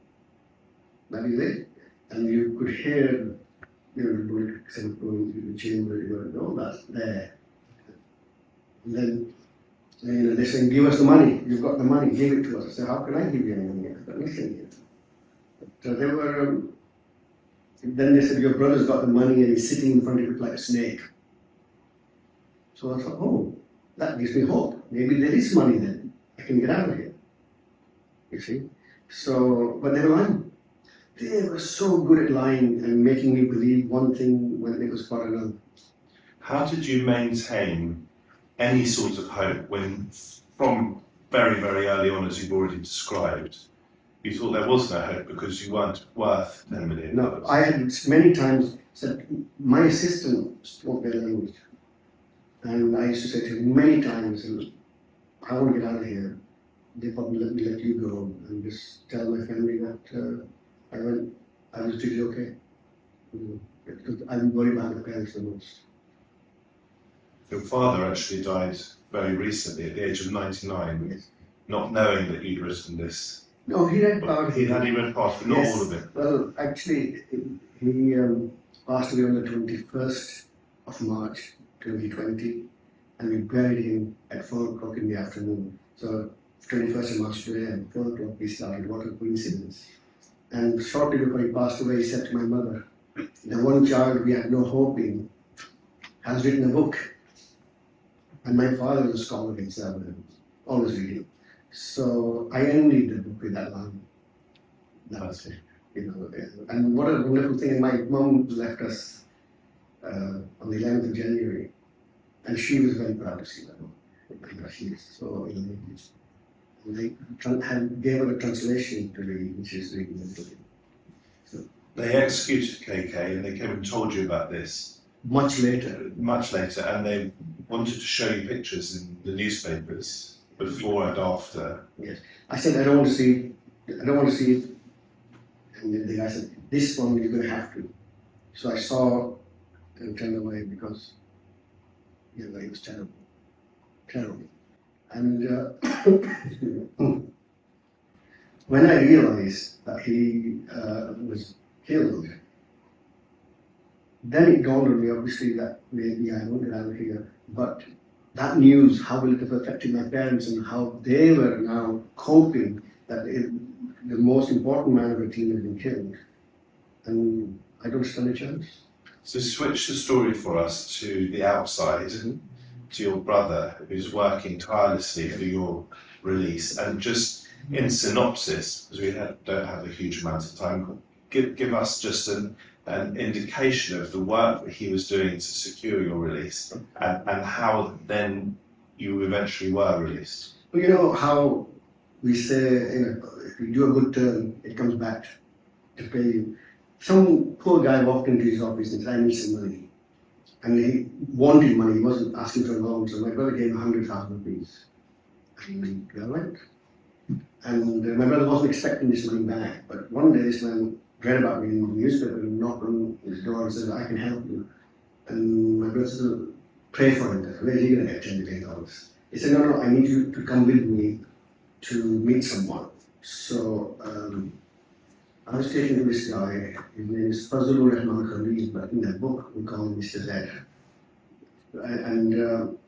That is it. And you could hear, the bullet going through the chamber, and all that there. And then, they said, give us the money. You've got the money, give it to us. I said, how can I give you any money? I've got nothing here. But they were, then they said, your brother's got the money and he's sitting in front of you like a snake. So I thought, oh, that gives me hope. Maybe there is money then. I can get out of here. You see? So, but they were lying. They were so good at lying and making me believe one thing when it was quite another. How did you maintain any sort of hope when, from very, very early on, as you've already described, you thought there was no hope because you weren't worth 10 million? No, I had many times said, my assistant spoke their language. And I used to say to him many times, I want to get out of here. They probably let you go and just tell my family that I was treated okay. Because I'm worried about the parents the most. Your father actually died very recently at the age of 99, Yes. not knowing that you'd written this. No, he read part of it. He read part, but not all of it. Well, actually, he passed away on the 21st of March 2020, and we buried him at 4 o'clock in the afternoon. So, 21st of March today, at 4 o'clock we started. What a coincidence. And shortly before he passed away, he said to my mother, the one child we had no hope in has written a book. And my father was a scholar himself, and always reading. So I ended the book with that line. That was it. And what a wonderful thing. My mum left us on the 11th of January, and she was very proud to see that book. She is so elated. They gave her a translation to read, which is reading it. So, they executed KK and they came and told you about this. Much later. Much later, and they wanted to show you pictures in the newspapers before and after. Yes. I said, I don't want to see it. I don't want to see it. And the guy said, this one you're going to have to. So I saw and turned away because it was terrible. Terrible. And when I realized that he was killed, then it dawned on me, obviously, that maybe I won't get out of here. But that news, how will it have affected my parents and how they were now coping that the most important man of the team had been killed. And I don't stand a chance. So switch the story for us to the outside. Mm-hmm. To your brother who's working tirelessly for your release, and just in synopsis, because we don't have a huge amount of time, give us just a an indication of the work that he was doing to secure your release, and how then you eventually were released? Well, you know how we say, if you do a good turn, it comes back to pay you. Some poor guy walked into his office and said, I need some money. And he wanted money, he wasn't asking for a loan, so my brother gave him 100,000 rupees. And he went. And my brother wasn't expecting this money back, but one day this man read about me in the newspaper and knocked on his door and said, I can help you. And my brother said, pray for him. Where are you going to get $10 million? He said, no, I need you to come with me to meet someone. So I was taken to this guy. His name is Fazlur Rahman Khalid, but in that book we call him Mr. Z. And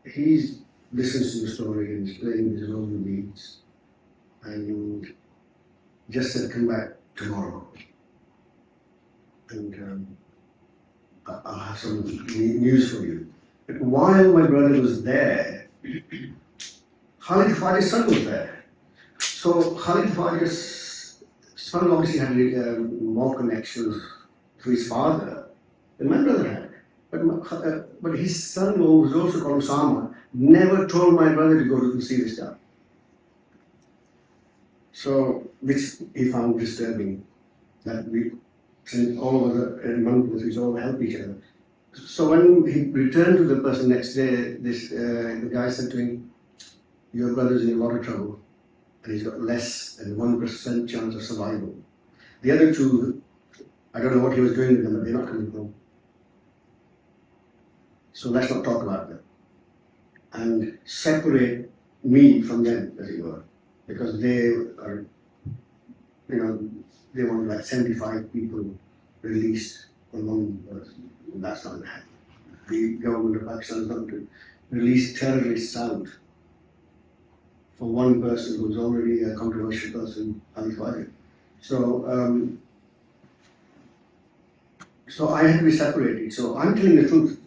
he listens to the story and is playing his own beats. And just said, come back tomorrow. And I'll have some news for you. But while my brother was there, Khalid Fajr's son was there. So Khalid Fajr's son obviously had more connections to his father than my brother had. But his son, who was also called Osama, never told my brother to go to see this guy. So, which he found disturbing, that we, all of us among us, we all help each other. So when he returned to the person next day, the guy said to him, your brother's in a lot of trouble, and he's got less than 1% chance of survival. The other two, I don't know what he was doing with them, but they're not coming home. So let's not talk about them. And separate me from them, as it were. Because they are, they want like 75 people released on one person. That's not happening. The government of Pakistan is not going to release terrorists out for one person who's already a controversial person, Al-Qaeda. So I had to be separated. So I'm telling the truth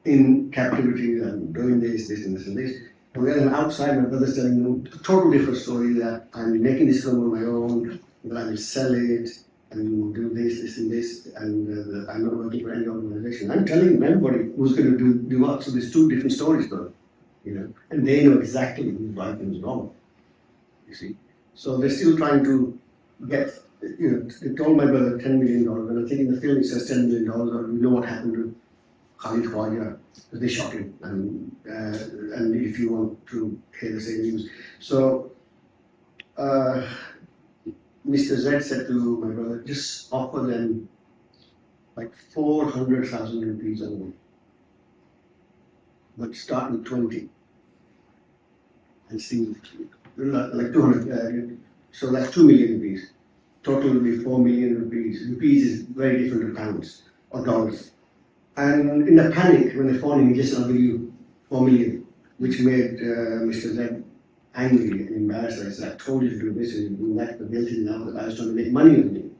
in captivity and doing this and this and this. And then outside, my brother's telling me a total different story, that I'm making this film on my own, that I will sell it and do this and this, and I'm not working for any organization. I'm telling everybody who's going to do what. So there's two different stories though, and they know exactly who's right and who's wrong, you see. So they're still trying to get, they told my brother $10 million, and I think in the film it says $10 million, or we know what happened to Khalid Khwaja, they shot him, and if you want to hear the same news. So Mr. Z said to my brother, just offer them like 400,000 rupees only, but start with 20 and see, like 200, so that's 2 million rupees. Total will be 4 million rupees. Rupees is very different to pounds or dollars. And in the panic, when they phoned him, he just said, I'll give you 4 million, which made Mr. Z angry and embarrassed. I said, I told you to do this and do that, but guilty now that I was trying to make money on you.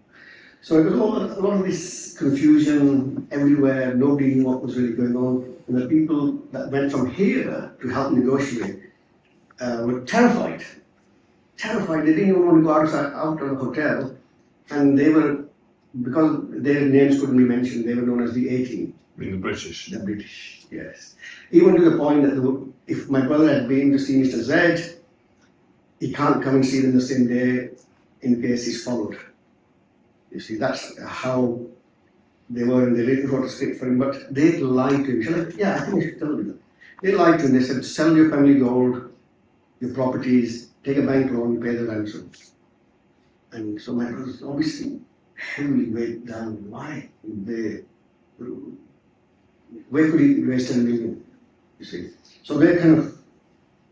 So it was a lot of this confusion everywhere. Nobody knew what was really going on. And the people that went from here to help negotiate were terrified. Terrified. They didn't even want to go out of the hotel. And they were, because their names couldn't be mentioned, they were known as the A-Team. The British. The British, yes. Even to the point that if my brother had been to see Mr. Z, he can't come and see them the same day in case he's followed. You see, that's how they were, and they didn't wrote a script for him, but they lied to him. Said, yeah, I think I should tell you that. They lied to him. They said, sell your family gold, your properties, take a bank loan, pay the ransom. And so my brother was obviously heavily weighed down. Why? Where could he raise 10 million? You see. So they're kind of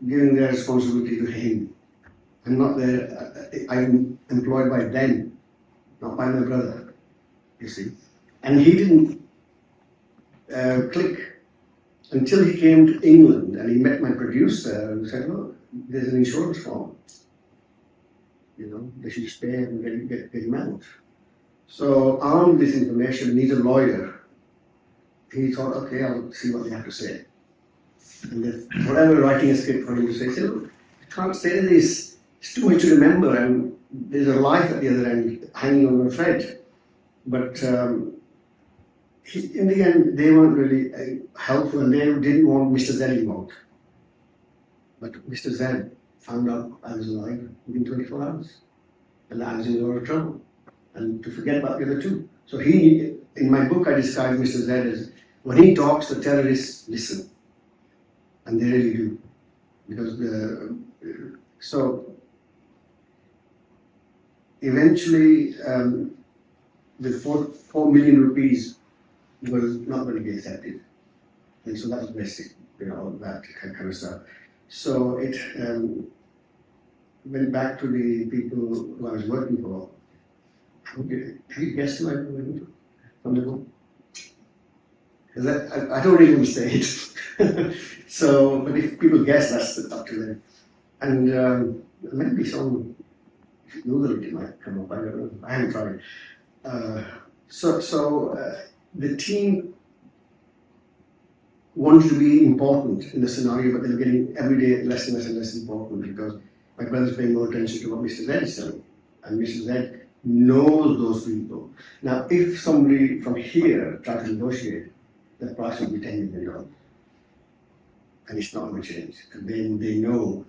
giving their responsibility to him. I'm not there, I'm employed by them, not by my brother, you see. And he didn't click until he came to England and he met my producer and said, look, there's an insurance form. They should just pay him and get him out. So armed with this information, needs a lawyer. He thought, okay, I'll see what they have to say. And whatever writing a script for him to say, he said, look, I can't say this. It's too much to remember, and there's a life at the other end hanging on a thread. But in the end, they weren't really helpful, and they didn't want Mr. Z involved. But Mr. Z found out I was alive within 24 hours, and I was in a lot of trouble, and to forget about the other two. So in my book, I describe Mr. Z as, when he talks, the terrorists listen, and they really do, because so eventually the 4 million rupees was not going to be accepted, and so that was basic, that kind of stuff. So it went back to the people who I was working for. Have you guessed who I was working for from the book? Because I don't really want to say it. So, but if people guess, that's up to them. And maybe some, if you Google it, it might come up. I don't know. I haven't tried. The team wanted to be important in the scenario, but they were getting every day less and less important, because my brother's paying more attention to what Mr. Z is saying, and Mr. Z knows those people. Now, if somebody from here tried to negotiate, the price would be $10 million, and it's not going to change. Then they know,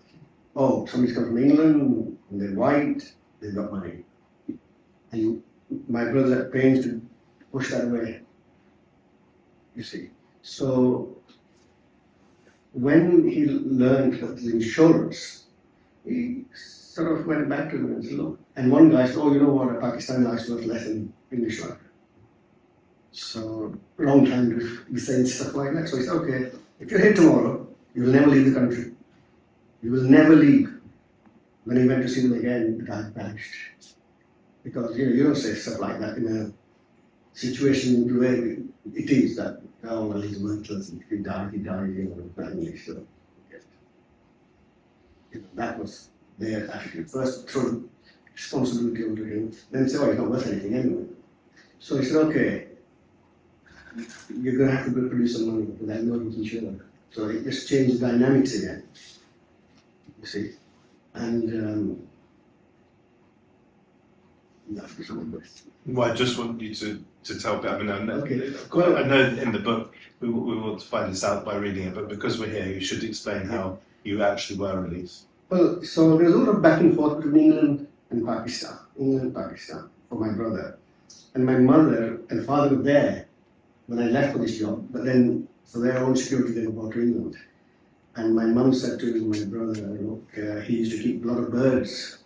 oh, somebody's come from England, and they're white, they've got money. And my brother at pains to push that away, you see. So when he learned the insurance, he sort of went back to them and said, look. And one guy said, oh, you know what, a Pakistani life's worth less than English life. So wrong time to be saying stuff like that. So he said, okay, if you're here tomorrow, you will never leave the country. You will never leave. When he went to see them again, the guy vanished. Because you don't say stuff like that in a situation where it is that, oh, well, he's worthless, if he died, family. So that was their attitude. First, throw responsibility onto him, then say, oh, he's not worth anything anyway. So he said, okay, you're going to have to produce some money, because I know he's insured. So it just changed the dynamics again, you see. And that's some of this. Well, I just want you to tell me. I mean, Okay. I know in the book we will find this out by reading it, but because we're here, you should explain how you actually were released. Well, so there's a lot of back and forth between England and Pakistan for my brother. And my mother and father were there when I left for this job, but then for their own security they were brought to England. And my mum said to my brother, look, he used to keep a lot of birds.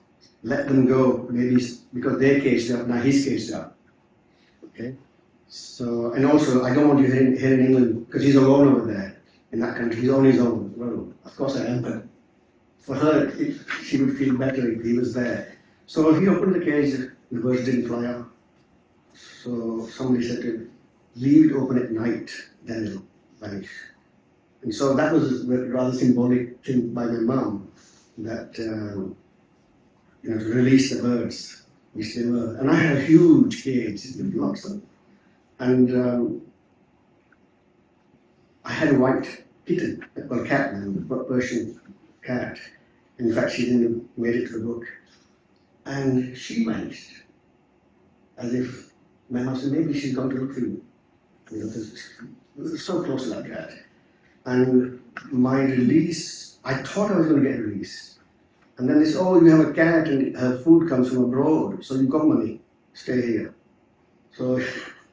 Let them go, maybe because they're caged up, now he's caged up. Okay? So, and also, I don't want you here in England, because he's alone over there, in that country, he's on his own. Well, of course I am, but for her, she would feel better if he was there. So he opened the cage, the birds didn't fly out. So somebody said to him, leave it open at night, then it'll vanish. And so that was a rather symbolic thing by my mum, that to release the birds, which they were. And I had a huge cage with lots of them. And I had a white kitten, well, a cat now, a Persian cat. In fact, she didn't made it to the book. And she vanished, as if my mum said, maybe she's gone to look for you. It was so close to that cat. And my release, I thought I was going to get released. And then they said, oh, you have a cat and her food comes from abroad, so you've got money, stay here. So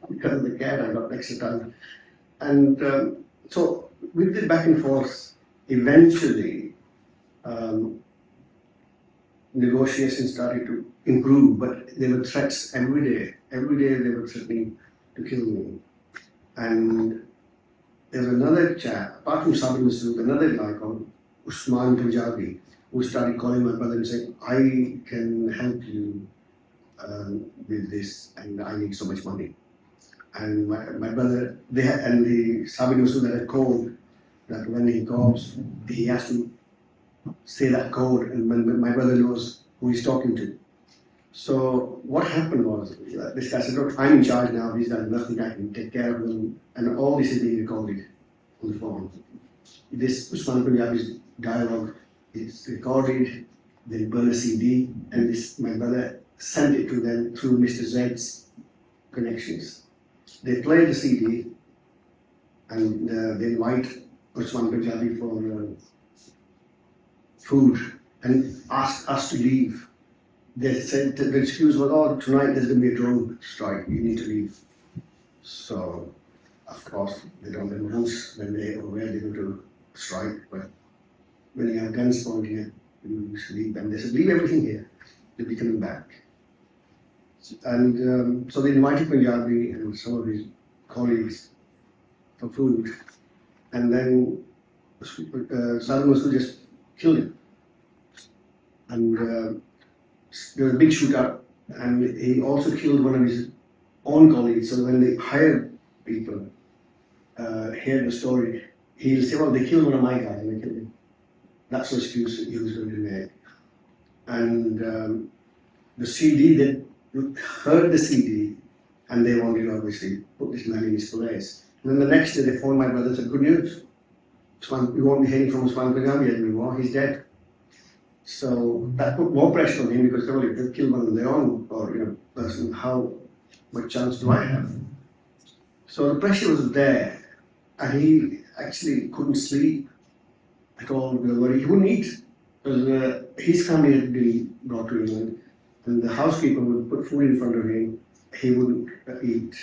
because of the cat, I got extra time. And so with the back and forth, eventually negotiations started to improve, but there were threats every day. Every day they were threatening to kill me. And there's another chap, apart from Sabir Masood, another guy called Usman Punjabi, who started calling my brother and saying, I can help you with this, and I need so much money. And my brother, the Sabir Masood had a code that when he calls, he has to say that code, and when my brother knows who he's talking to. So what happened was, this guy said, look, I'm in charge now, these guys, nothing, I can take care of them, and all this is being recorded on the phone. This Usman Punjabi's dialogue is recorded, they burn a CD, and my brother sent it to them through Mr. Z's connections. They play the CD and they invite Usman Punjabi for food and ask us to leave. They said the excuse was, oh, tonight there's going to be a drone strike, you need to leave. So, of course, they don't announce when they or where they're going to strike, but when you have guns pointing at you, leave. And they said, leave everything here, they'll be coming back. And so they invited Punjabi and some of his colleagues for food. And then Saddam Hussein just killed him. And there was a big shootout, and he also killed one of his own colleagues. So when they hired people, hear the story, he'll say, well, they killed one of my guys and they killed him. That's the excuse he was going to make. And the CD, they heard the CD, and they wanted to obviously put this man in his place. And then the next day they phoned my brother and said, good news, we won't be hearing from Usman Punjabi anymore, he's dead. So that put more pressure on him because well, if they kill one of their own or person, how much chance do I have? So the pressure was there, and he actually couldn't sleep at all. He wouldn't eat because his family had been brought to England, and the housekeeper would put food in front of him. He wouldn't eat.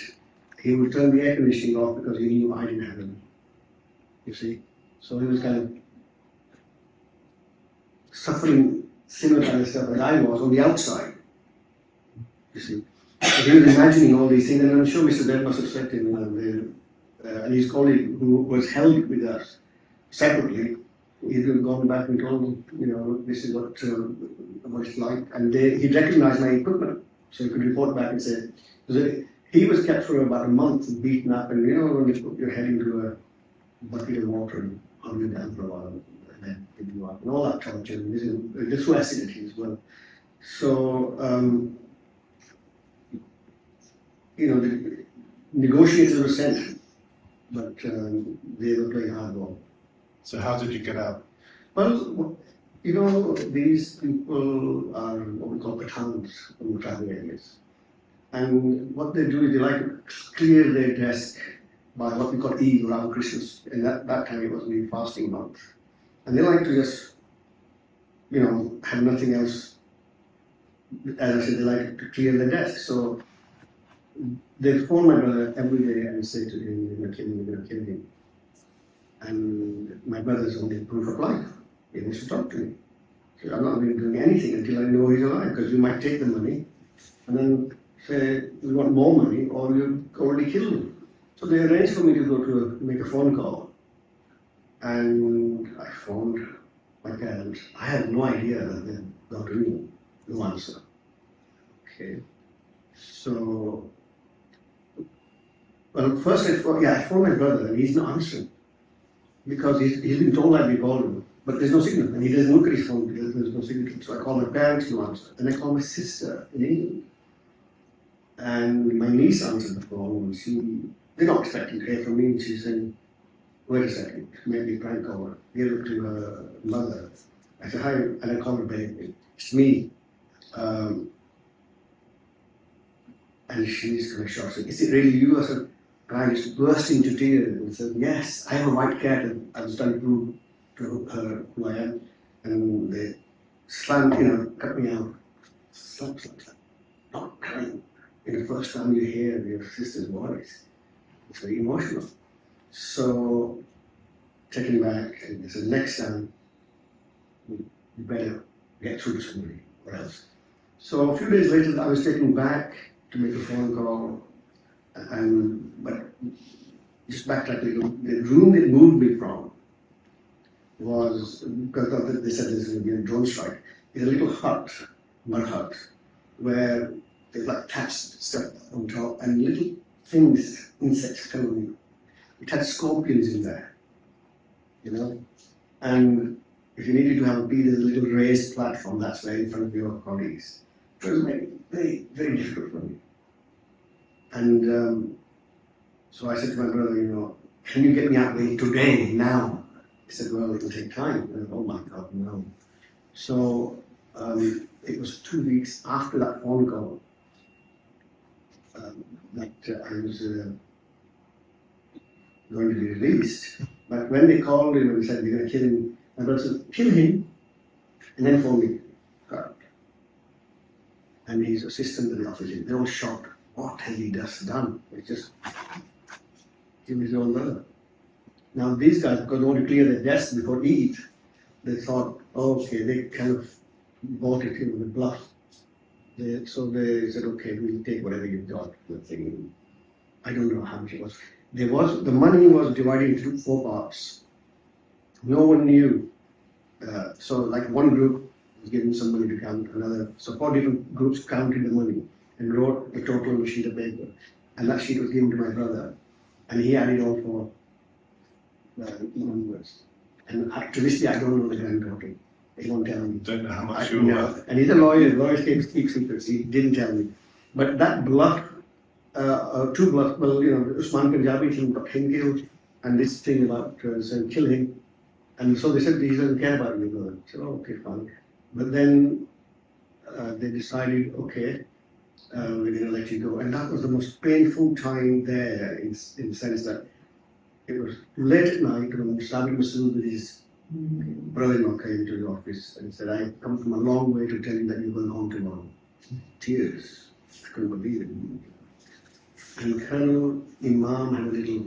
He would turn the air conditioning off because he knew I didn't have any. You see, so he was kind of suffering similar kind of stuff as I was on the outside. You see, so he was imagining all these things, and I'm sure Mr. Dev must have said to him, and his colleague who was held with us separately, he'd have gone back and told him, this is what it's like, and he'd recognized my equipment, so he could report back and say, he was kept for about a month, beaten up, and when you put your head into a bucket of water and hung you down for a while. And all that torture, and this was acidity as well. So, the negotiators were sent, but they were playing hardball. So how did you get out? Well, these people are what we call Pathans from the tribal areas. And what they do is they like to clear their desk by what we call Eid around Christmas. And that time it was the fasting month. And they like to just, have nothing else. As I said, they like to clear their desk. So they phone my brother every day and say to him, you're going to kill him. And my brother's only proof of life. He wants to talk to me. So I'm not going to be doing anything until I know he's alive, because you might take the money and then say, we want more money, or you already killed him. So they arranged for me to go to make a phone call. And I phoned my parents. I had no idea that they'd got to me, no answer. Okay. So, well, first I phoned my brother, and he's not answering. Because he's been told I'd be called him, but there's no signal. And he doesn't look at his phone because there's no signal. So I call my parents, no answer. Then I call my sister in England. And my niece answered the phone, and they're not expecting to hear from me, and she's saying, wait a second, maybe a prank caller. Give it to her mother. I said, hi, and I call her baby. It's me. And she's kind of shocked. Said, is it really you? I said, I just burst into tears and said, yes, I have a white cat, and I was trying to prove to her who I am. And they slammed, cut me out. Slap. Not crying. The first time you hear your sister's voice, it's very emotional. So, taken back, and they said, next time, you better get through to somebody, or else. So a few days later, I was taken back to make a phone call, but just backtracking, the room they moved me from was, because they said there's going to be a drone strike, is a little hut, mud hut, where there's like cats stuff on top and little things, insects coming. It had scorpions in there, And if you needed to have a pee, there's a little raised platform that's there in front of your colleagues. It was very, very, very difficult for me. And so I said to my brother, can you get me out of here today, now? He said, well, it will take time. I said, oh my God, no. So it was 2 weeks after that phone call. that I was going to be released. But when they called him and said, "We're going to kill him," my brother said, "Kill him," and then phone me. And his assistant in the office, they all shocked. What has he just done? It's just killed his own brother. Now these guys, because they want to clear their desk before Eid, they thought, oh, okay, they kind of bought it in with bluff. So they said, okay, we'll take whatever you've got. The thing, I don't know how much it was. The money was divided into 4 parts. No one knew. So like one group was given some money to count, another. So 4 different groups counted the money and wrote the total on a sheet of paper. And that sheet was given to my brother. And he added all 4 numbers. And to this day, I don't know the grand total. He won't tell me. Don't know how much you were worth. And he's a lawyer. Lawyers keep secrets. He didn't tell me. But that bluff, 2 bluffs, well, Usman Punjabi got him killed, and this thing about saying kill him. And so they said he doesn't care about you, brother. I said, oh, okay, fine. But then they decided, okay, we're going to let you go. And that was the most painful time there, in the sense that it was late at night when Stadlen with his brother-in-law came to the office and said, I've come from a long way to tell you that you're going home tomorrow. Tears. I couldn't believe it. And Colonel Imam had a little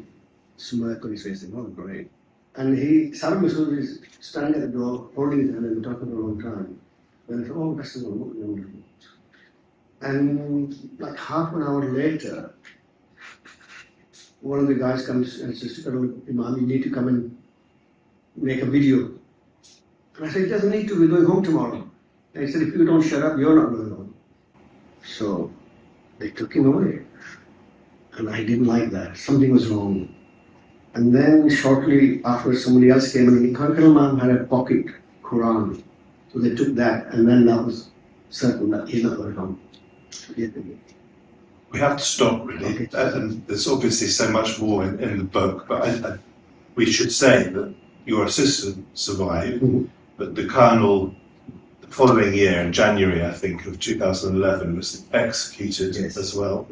smirk on his face, saying, oh, great. And Stadlen is standing at the door, holding his hand and talking for a long time. And I thought, oh, that's wonderful. And like half an hour later, one of the guys comes and says to Colonel Imam, you need to come and make a video. And I said, it doesn't need to, we're going home tomorrow. And he said, if you don't shut up, you're not going home. So they took him away. And I didn't like that. Something was wrong. And then shortly after, somebody else came and Colonel Imam had a pocket Quran. So they took that, and then that was certain that he's not going home. We have to stop, really. Okay. And there's obviously so much more in the book, but we should say that your assistant survived, but the colonel, the following year, in January, I think, of 2011, was executed as well.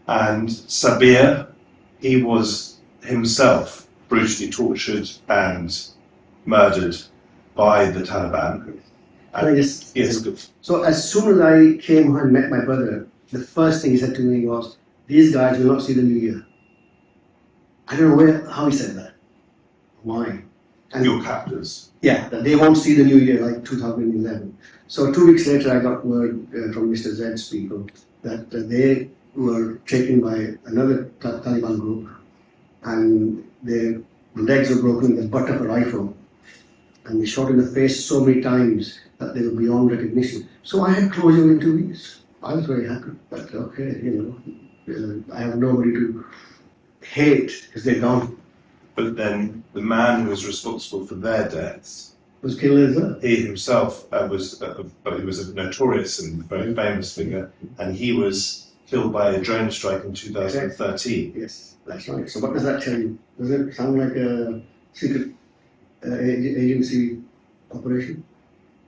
And Sabir, he was himself brutally tortured and murdered by the Taliban. Yes. Good. So as soon as I came home and met my brother, the first thing he said to me was, these guys will not see the new year. I don't know how he said that. Why? And Your captors. yeah, that they won't see the new year like 2011. So 2 weeks later, I got word from Mr. Zed's people that they were taken by another Taliban group, and their legs were broken with the butt of a rifle, and they shot in the face so many times that they were beyond recognition. So I had closure in 2 weeks. I was very happy. But okay, I have nobody to hate because they're gone. But then the man who was responsible for their deaths Was killed as well. he himself was a notorious and very famous figure, and he was killed by a drone strike in 2013. Yes, that's right. So what does that tell you? Does it sound like a secret agency operation?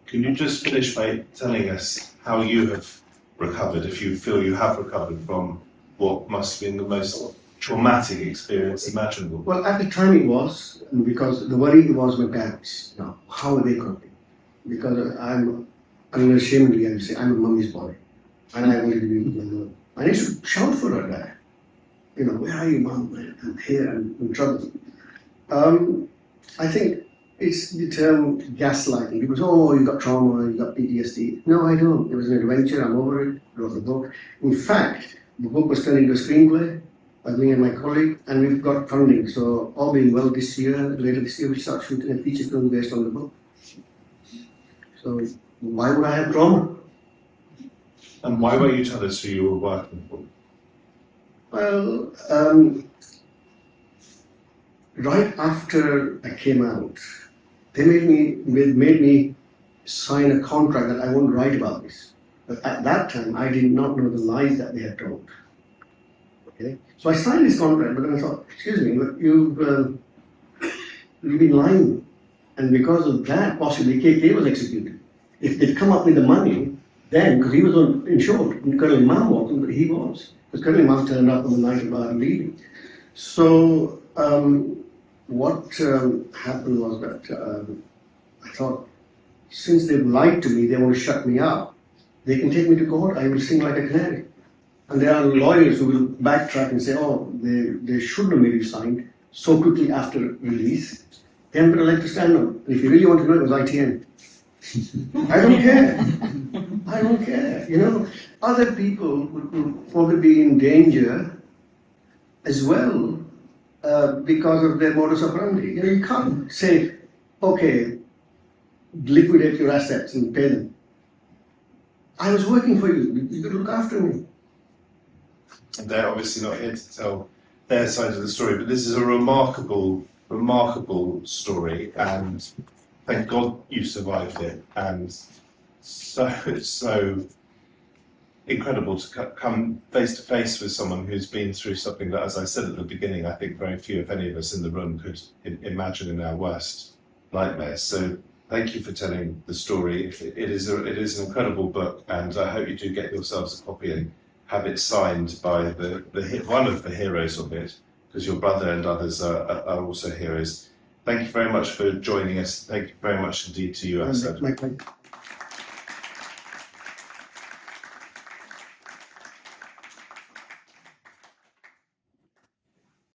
Can you just finish by telling us how you have recovered, if you feel you have recovered from what must have been the most traumatic experience imaginable? Well, at the time it was, because the worry was my parents. Now, how are they coping? Because I'm unashamedly, I would say, I'm a mummy's boy. And I wanted to be with my mother. I used to shout for her there. Where are you, Mom? I'm here, I'm in trouble. I think it's the term gaslighting. People say, oh, you got trauma, you got PTSD. No, I don't. It was an adventure, I'm over it, wrote the book. In fact, the book was turned into a screenplay by me and my colleague, and we've got funding. So all being well this year, later this year, we start shooting a feature film based on the book. So why would I have trauma? And why won't you tell us who you were working for? Well, right after I came out, they made me sign a contract that I won't write about this. But at that time, I did not know the lies that they had told. Okay, so I signed this contract, but then I thought, excuse me, but you've been lying, and because of that, possibly KK was executed. If they'd come up with the money, then, because he was insured, Colonel Imam wasn't, but he was. Because Colonel Imam turned up on the night of our leaving. So, what happened was that I thought, since they've lied to me, they want to shut me up. They can take me to court, I will sing like a canary. And there are lawyers who will backtrack and say, oh, they shouldn't have made you sign so quickly after release. They haven't got a leg to stand on. And if you really want to know, it was ITN. I don't care. I don't care. You know, other people will probably be in danger as well because of their modus operandi. You know, you can't say, okay, liquidate your assets and pay them. I was working for you. You could look after me. They're obviously not here to tell their side of the story, but this is a remarkable, remarkable story, and thank God you survived it. And so incredible to come face to face with someone who's been through something that, as I said at the beginning, I think very few, if any of us in the room, could imagine in our worst nightmares. So thank you for telling the story. It is an incredible book, and I hope you do get yourselves a copy and have it signed by one of the heroes of it, because your brother and others are also heroes. Thank you very much for joining us. Thank you very much indeed to you, Asad. My pleasure.